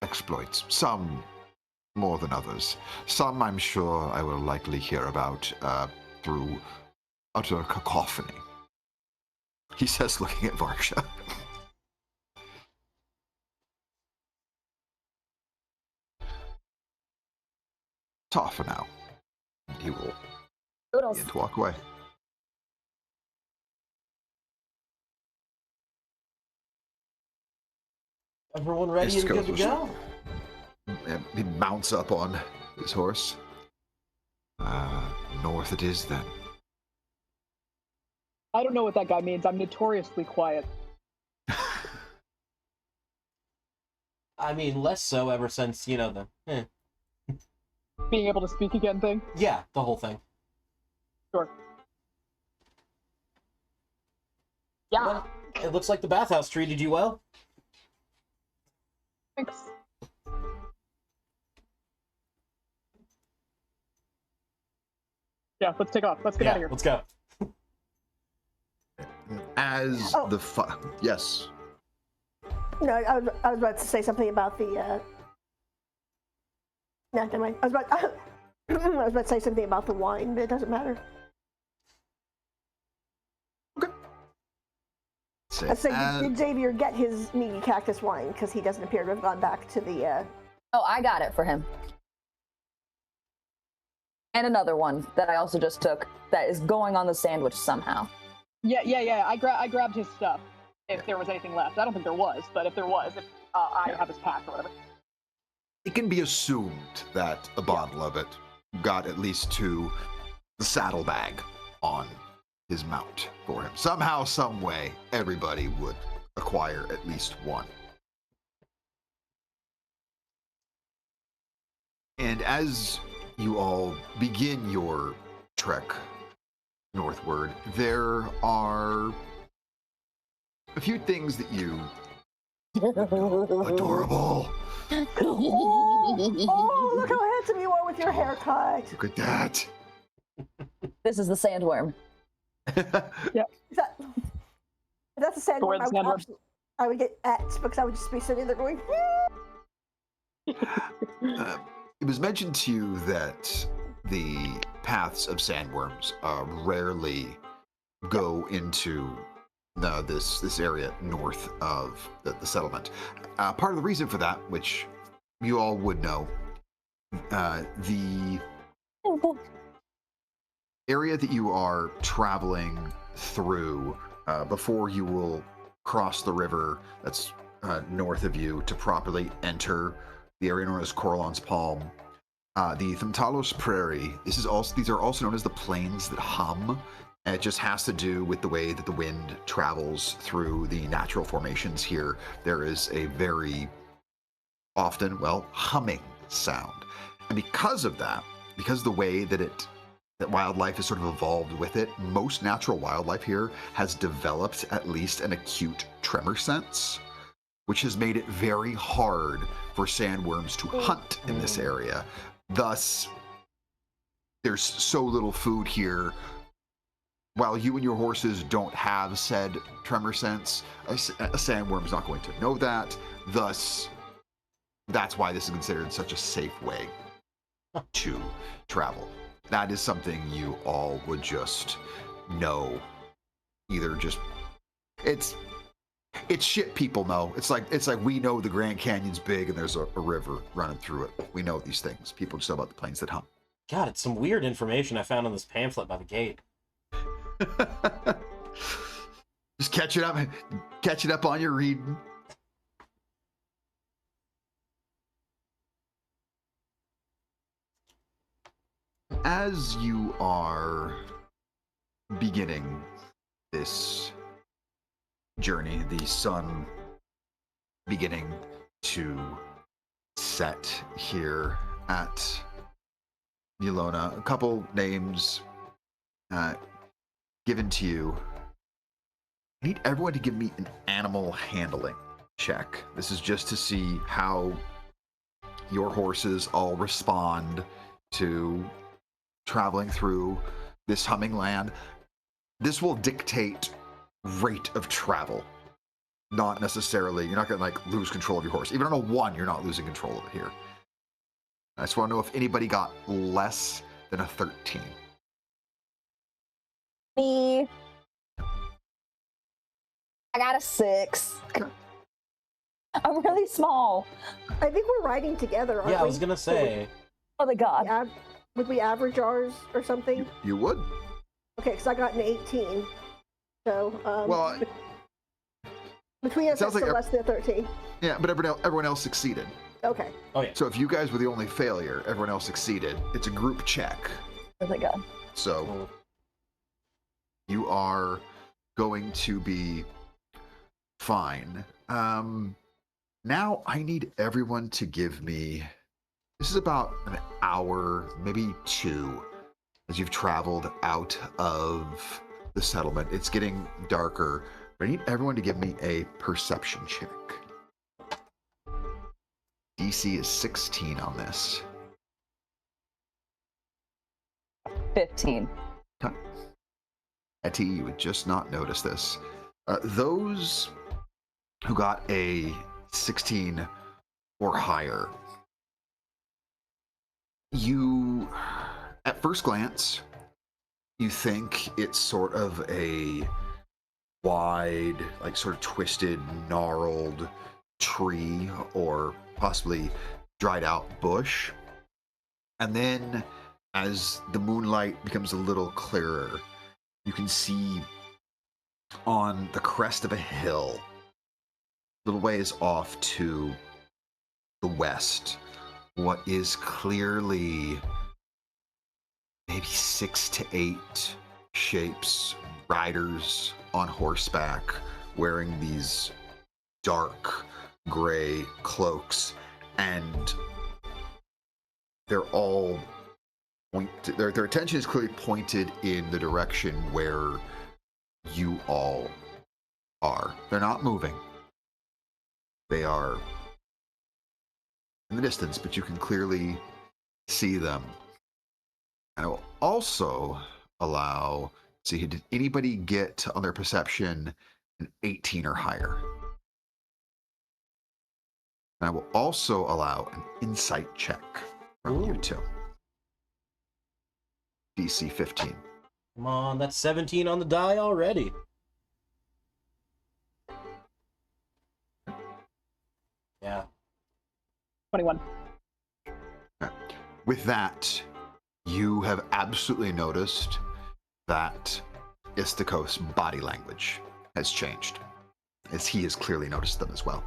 exploits, some more than others. Some I'm sure I will likely hear about through utter cacophony, he says, looking at Varsha. Ta for now. He will Doodles. begin to walk away. Everyone ready and good to go? And he mounts up on his horse. North it is then. I don't know what that guy means. I'm notoriously quiet. I mean, less so ever since, you know, Being able to speak again thing? Yeah, the whole thing. Sure. Yeah. Well, it looks like the bathhouse treated you well. Thanks. Yeah, let's take off. Let's get out of here. Let's go. As yes. No, I was about to say something about the. No, never mind. I was about to say something about the wine, but it doesn't matter. I'd say, did Xavier get his meaty cactus wine? Because he doesn't appear to have gone back to the. Oh, I got it for him. And another one that I also just took that is going on the sandwich somehow. Yeah. I grabbed his stuff if there was anything left. I don't think there was, but if there was, I have his pack or whatever. It can be assumed that a bottle of it got at least to the saddlebag on his mount for him. Somehow, some way, everybody would acquire at least one. And as you all begin your trek northward, there are a few things that you adorable. Oh, look how handsome you are with your haircut. Look at that. This is the sandworm. Yeah. Is that the sandworm? The sandworm. I would get X because I would just be sitting there going. It was mentioned to you that the paths of sandworms rarely go into this area north of the settlement. Part of the reason for that, which you all would know, the area that you are traveling through before you will cross the river that's north of you to properly enter the area known as Coralon's Palm, the Thumtalos Prairie. These are also known as the plains that hum. And it just has to do with the way that the wind travels through the natural formations here. There is a very often, humming sound. And because of that, because of the way that wildlife has sort of evolved with it, most natural wildlife here has developed at least an acute tremor sense, which has made it very hard for sandworms to hunt in this area. Thus, there's so little food here. While you and your horses don't have said tremor sense, a sandworm's not going to know that. Thus, that's why this is considered such a safe way to travel. That is something you all would just know. Either just it's shit people know. It's like we know the Grand Canyon's big and there's a river running through it. We know these things. People just know about the plains that hum. God, it's some weird information I found on this pamphlet by the gate. Just catch it up on your reading. As you are beginning this journey, the sun beginning to set here at Yelona, a couple names given to you. I need everyone to give me an animal handling check. This is just to see how your horses all respond to traveling through this humming land. This will dictate rate of travel. Not necessarily, you're not going to lose control of your horse. Even on a 1, you're not losing control of it here. I just want to know if anybody got less than a 13. Me. I got a 6. I'm really small. I think we're riding together, aren't we? Yeah, I was gonna say. Oh my god. Yeah, would we average ours or something? You would. Okay, because I got an 18. So, Well, between us, sounds it's like less than 13. yeah, but everyone else succeeded. Okay. Oh yeah. So if you guys were the only failure, everyone else succeeded. It's a group check. Oh my god. So you are going to be fine. Now I need everyone to give me. This is about an hour, maybe 2, as you've traveled out of the settlement. It's getting darker, but I need everyone to give me a perception check. DC is 16 on this. 15. Okay. Etty, you would just not notice this. Those who got a 16 or higher, you, at first glance, you think it's sort of a wide, like sort of twisted, gnarled tree or possibly dried out bush. And then as the moonlight becomes a little clearer, you can see on the crest of a hill, a little ways off to the west, what is clearly maybe 6 to 8 shapes, riders on horseback, wearing these dark gray cloaks, and they're all their attention is clearly pointed in the direction where you all are. They're not moving. They are in the distance, but you can clearly see them. And I will also allow, see, did anybody get on their perception an 18 or higher? And I will also allow an insight check from you two. DC 15. Come on, that's 17 on the die already. Yeah. 21. With that, you have absolutely noticed that Istikos' body language has changed, as he has clearly noticed them as well.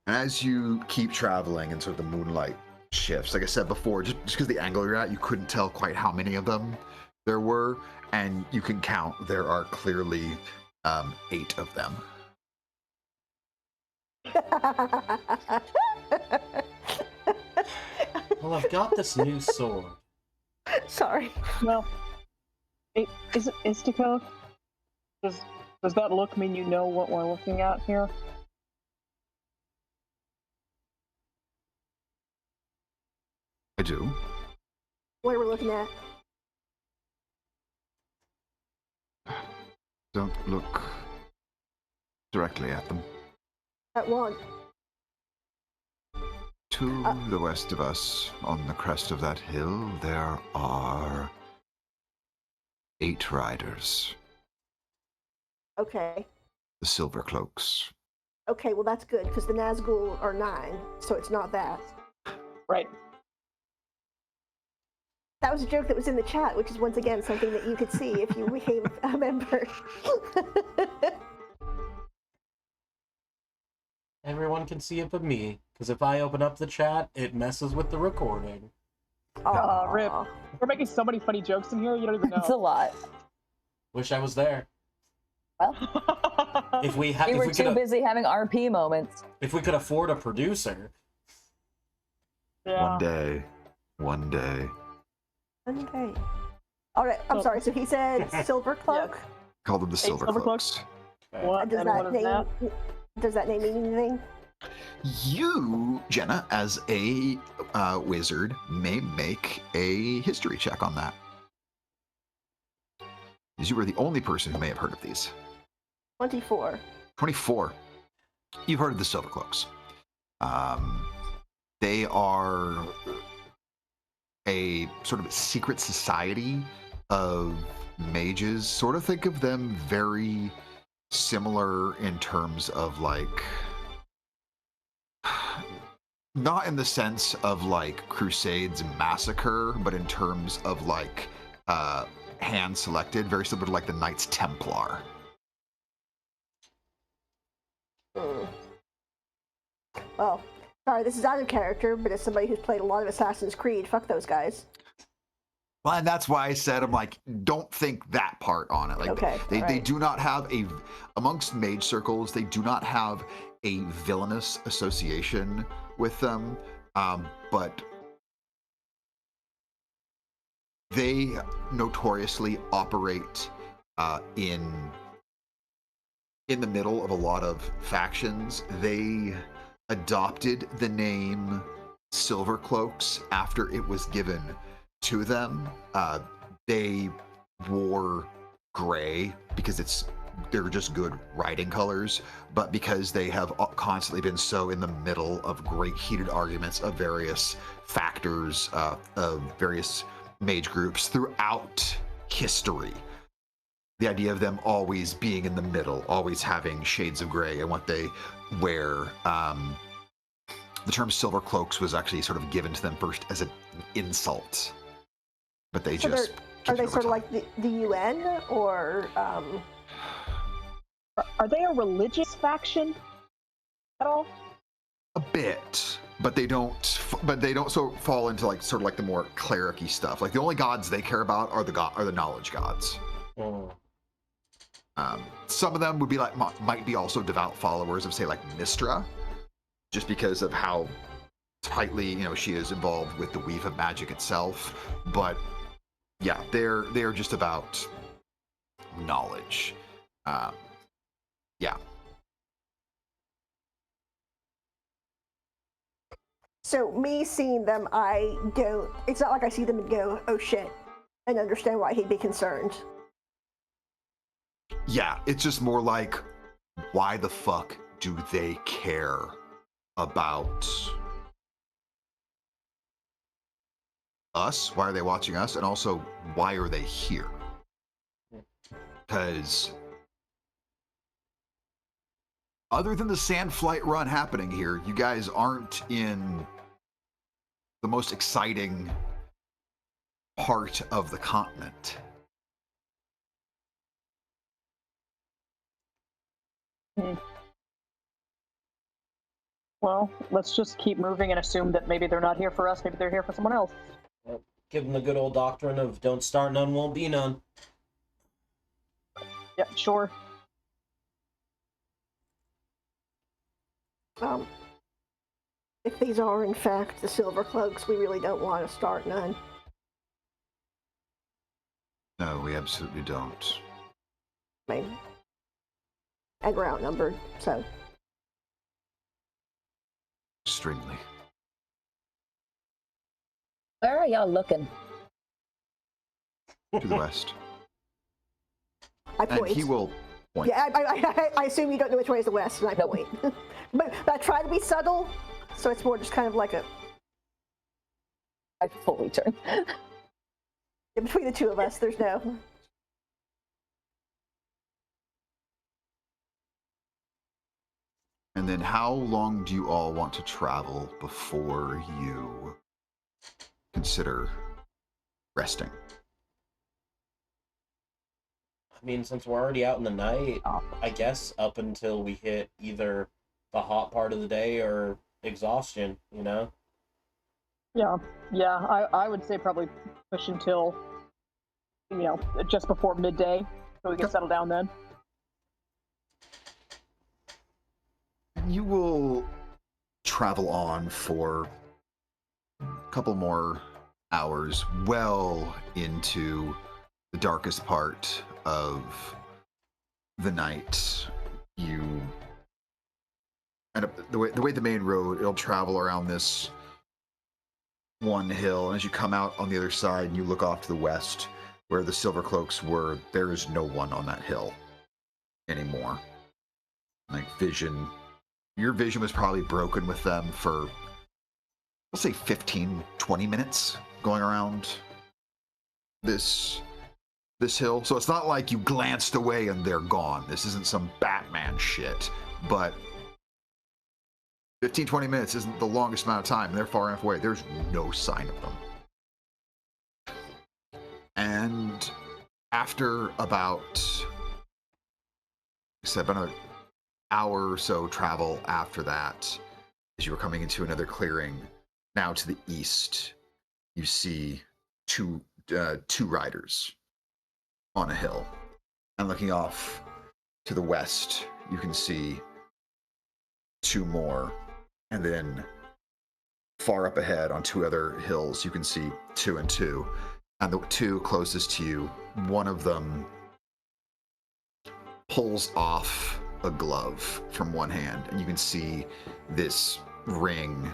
As you keep traveling and sort of the moonlight shifts, like I said before, just because the angle you're at, you couldn't tell quite how many of them there were, and you can count there are clearly 8 of them. Well, I've got this new sword. Sorry. Well, is it Istikos? Does that look mean you know what we're looking at here? I do. What are we looking at? Don't look directly at them. At one. To the west of us, on the crest of that hill, there are 8 riders. Okay. The Silvercloaks. Okay, well that's good, because the Nazgul are 9, so it's not that. Right. That was a joke that was in the chat, which is once again something that you could see if you became a member. Everyone can see it but me, because if I open up the chat, it messes with the recording. Rip. We're making so many funny jokes in here, you don't even know. It's a lot. Wish I was there. Well, If we we were too busy having RP moments. If we could afford a producer. Yeah. One day. One day. Okay. All right. I'm sorry. So he said Silvercloak. Yes. Call them the 8 Silvercloaks. What? Does And what is that? Does that name mean anything? You, Jenah, as a wizard, may make a history check on that. Because you were the only person who may have heard of these. 24. 24. You've heard of the Silvercloaks. They are a sort of secret society of mages. Sort of think of them very similar in terms of like, not in the sense of like Crusades and Massacre, but in terms of like hand selected, very similar to like the Knights Templar. Well, Sorry, this is out of character, but as somebody who's played a lot of Assassin's Creed, fuck those guys. Well, and that's why I said, I'm like, don't think that part on it. Like, Okay, they alright. do not have amongst mage circles, they do not have a villainous association with them, but they notoriously operate in the middle of a lot of factions. They adopted the name Silvercloaks after it was given to them. They wore gray because they're just good riding colors, but because they have constantly been so in the middle of great heated arguments of various factors, of various mage groups throughout history, the idea of them always being in the middle, always having shades of gray and what they wear. The term silver cloaks was actually sort of given to them first as an insult, but they So just are they kept it sort of over like the UN, or Are they a religious faction at all? a bit, but they don't. But they don't so fall into like sort of like the more cleric-y stuff. Like the only gods they care about are the knowledge gods. Mm. Some of them would be like might be also devout followers of say like Mistra, just because of how tightly she is involved with the weave of magic itself. But yeah, they're just about knowledge. Yeah. so me seeing them, it's not like I see them and go, oh shit, and understand why he'd be concerned. Yeah, it's just more like, why the fuck do they care about us? Why are they watching us? And also, why are they here? Because other than the sand flight run happening here, you guys aren't in the most exciting part of the continent. Well, let's just keep moving and assume that maybe they're not here for us, maybe they're here for someone else. Give them the good old doctrine of don't start none, won't be none. Yeah, sure. If these are in fact the Silvercloaks, we really don't want to start none. No, we absolutely don't. I mean, and we're outnumbered, so. Extremely. Where are y'all looking? To the west. I And point. he will point. Yeah, I assume you don't know which way is the west, and I Nope. point. but I try to be subtle, so it's more just kind of like I fully turn. between the two of us, there's no. And then how long do you all want to travel before you consider resting? I mean, since we're already out in the night, I guess up until we hit either the hot part of the day or exhaustion, Yeah, I would say probably push until, just before midday, so we can settle down then. You will travel on for a couple more hours, well into the darkest part of the night. You end up the way the main road, it'll travel around this one hill, and as you come out on the other side and you look off to the west where the Silvercloaks were, there is no one on that hill anymore. Like your vision was probably broken with them for, let's say 15, 20 minutes going around this hill. So it's not like you glanced away and they're gone. This isn't some Batman shit, but 15, 20 minutes isn't the longest amount of time. They're far enough away. There's no sign of them. And after about an hour or so travel after that, as you are coming into another clearing, now to the east, you see two riders on a hill. And looking off to the west, you can see two more. And then far up ahead on two other hills, you can see two and two. And the two closest to you, one of them pulls off a glove from one hand, and you can see this ring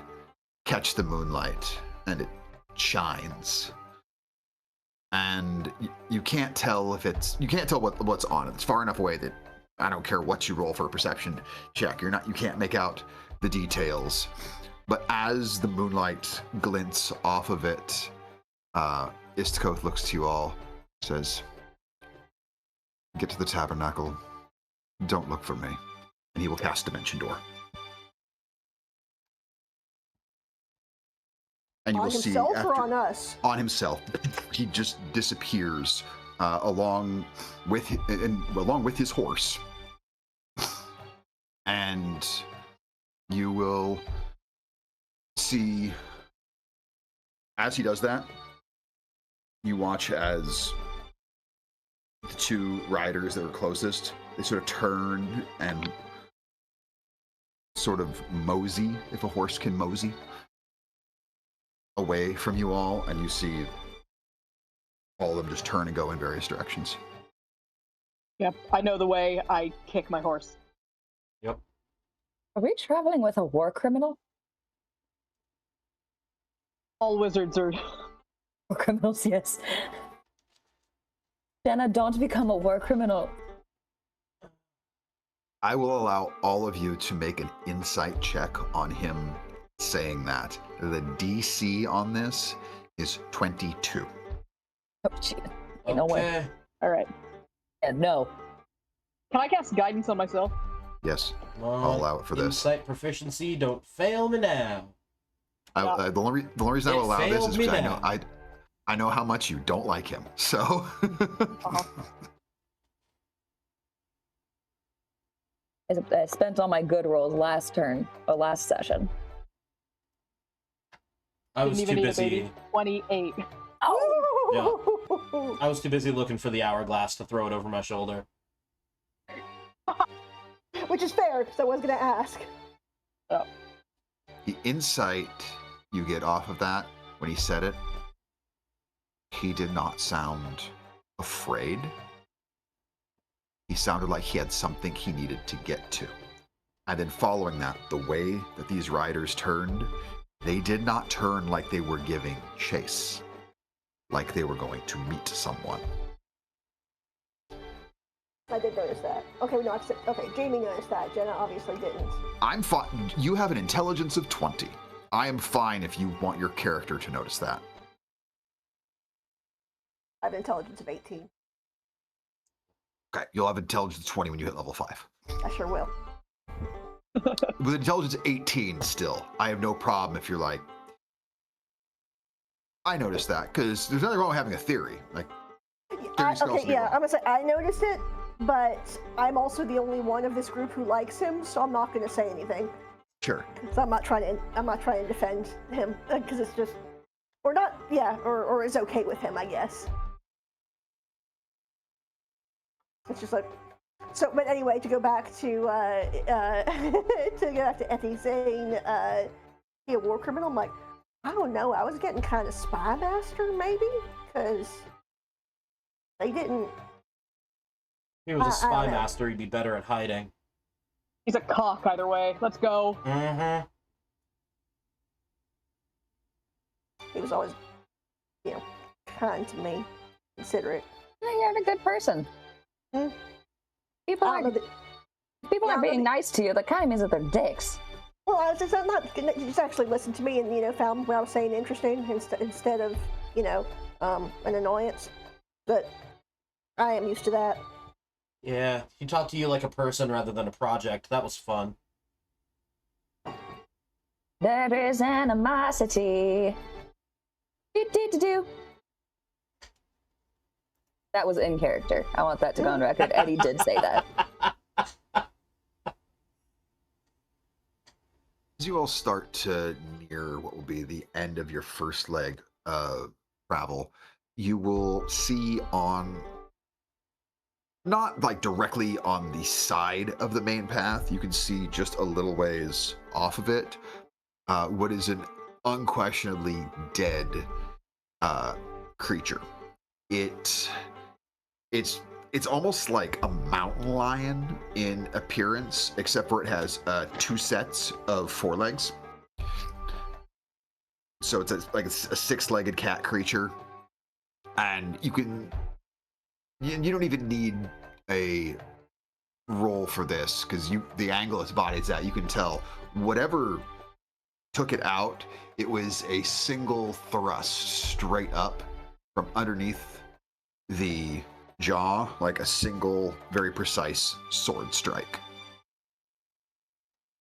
catch the moonlight, and it shines. And you can't tell if it's, you can't tell what's on it. It's far enough away that I don't care what you roll for a perception check. You can't make out the details. But as the moonlight glints off of it, Istkoth looks to you all, says, "Get to the tabernacle. Don't look for me." And he will cast Dimension Door. And you On will see himself after, or on us? on himself, he just disappears along with his horse. And you will see, as he does that, you watch as the two riders that are closest, they sort of turn and sort of mosey, if a horse can mosey, away from you all, and you see all of them just turn and go in various directions. Yep, I know the way. I kick my horse. Yep. Are we traveling with a war criminal? All wizards are. War criminals, yes. Jenna, don't become a war criminal. I will allow all of you to make an insight check on him saying that. The DC on this is 22. Oh, shit. Ain't no way. Okay. All right. Yeah, no. Can I cast guidance on myself? Yes, Come on. I'll allow it for this. Insight proficiency, don't fail me now. The only reason I will allow this is failed me because now. I know how much you don't like him. So I spent all my good rolls last session. I was Didn't too even need a busy. baby. 28. Oh! I was too busy looking for the hourglass to throw it over my shoulder. Which is fair, because I was going to ask. Oh. the insight you get off of that when he said it, he did not sound afraid. He sounded like he had something he needed to get to. And then following that, the way that these riders turned, they did not turn like they were giving chase, like they were going to meet someone. I did notice that. Okay, we know. Okay, Jamie noticed that. Jenna obviously didn't. I'm fine. You have an intelligence of 20. I am fine if you want your character to notice that. I have an intelligence of 18. Okay, you'll have intelligence of 20 when you hit level 5. I sure will. With intelligence 18 still, I have no problem if you're like, I noticed that, because there's nothing wrong with having a theory. Like, theories can also be wrong. I'm gonna say I noticed it, but I'm also the only one of this group who likes him, so I'm not gonna say anything. Sure. Because I'm not trying to defend him, because it's just, or not, yeah, or is okay with him, I guess. It's just like, so. But anyway, to go back to Etty saying, he a war criminal. I'm like, I don't know. I was getting kind of spy master, maybe, because they didn't. If he was a I spy don't know. master, he'd be better at hiding. He's a cock either way. Let's go. Mm-hmm. He was always, kind to me, considerate. You're a good person. Hmm? People I don't know aren't, that- people aren't Yeah, being but- nice to you. That kind of means that they're dicks. Well, I was just not. You just actually listened to me and found what I was saying interesting instead of an annoyance. But I am used to that. Yeah, he talked to you like a person rather than a project. That was fun. There is animosity. Do. That was in character. I want that to go on record. Eddie did say that. As you all start to near what will be the end of your first leg of travel, you will see on, not like directly on the side of the main path, you can see just a little ways off of it, what is an unquestionably dead creature. It's almost like a mountain lion in appearance, except for it has 2 sets of forelegs. So it's like a 6-legged cat creature, and you don't even need a roll for this, because the angle its body's at, you can tell whatever took it out, it was a single thrust straight up from underneath the jaw, like a single, very precise sword strike.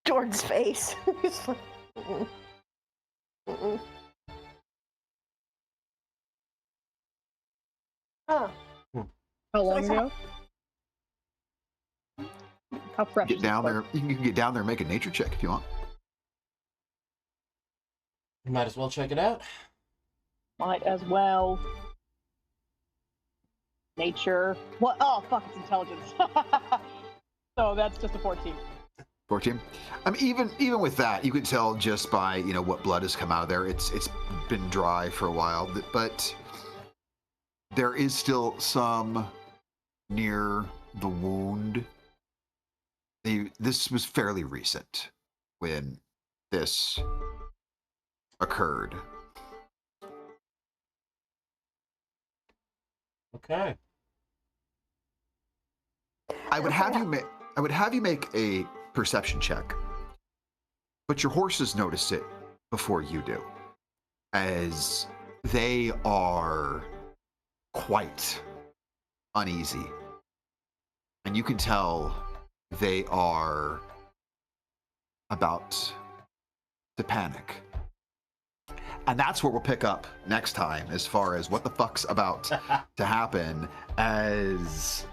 Jordan's face. He's like, mm-mm. Mm-mm. Huh. How long it's ago? How fresh Get is down this there. You can get down there and make a nature check if you want. Might as well check it out. Might as well. Nature. What? Oh, fuck, it's intelligence. So that's just a 14. 14. Even with that, you can tell just by what blood has come out of there. It's been dry for a while, but there is still some near the wound. This was fairly recent when this occurred. Okay. I would have you make a perception check, but your horses notice it before you do, as they are quite uneasy, and you can tell they are about to panic. And that's where we'll pick up next time, as far as what the fuck's about to happen, as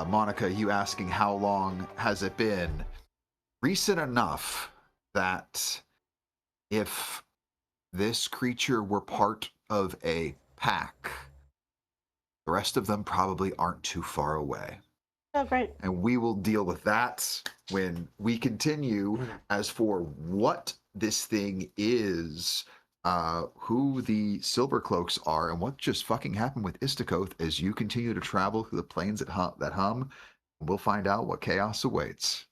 Monica, you asking how long has it been? Recent enough that if this creature were part of a pack, the rest of them probably aren't too far away. Oh, great. And we will deal with that when we continue. As for what this thing is, who the Silvercloaks are, and what just fucking happened with Istakoth as you continue to travel through the plains that hum, we'll find out what chaos awaits.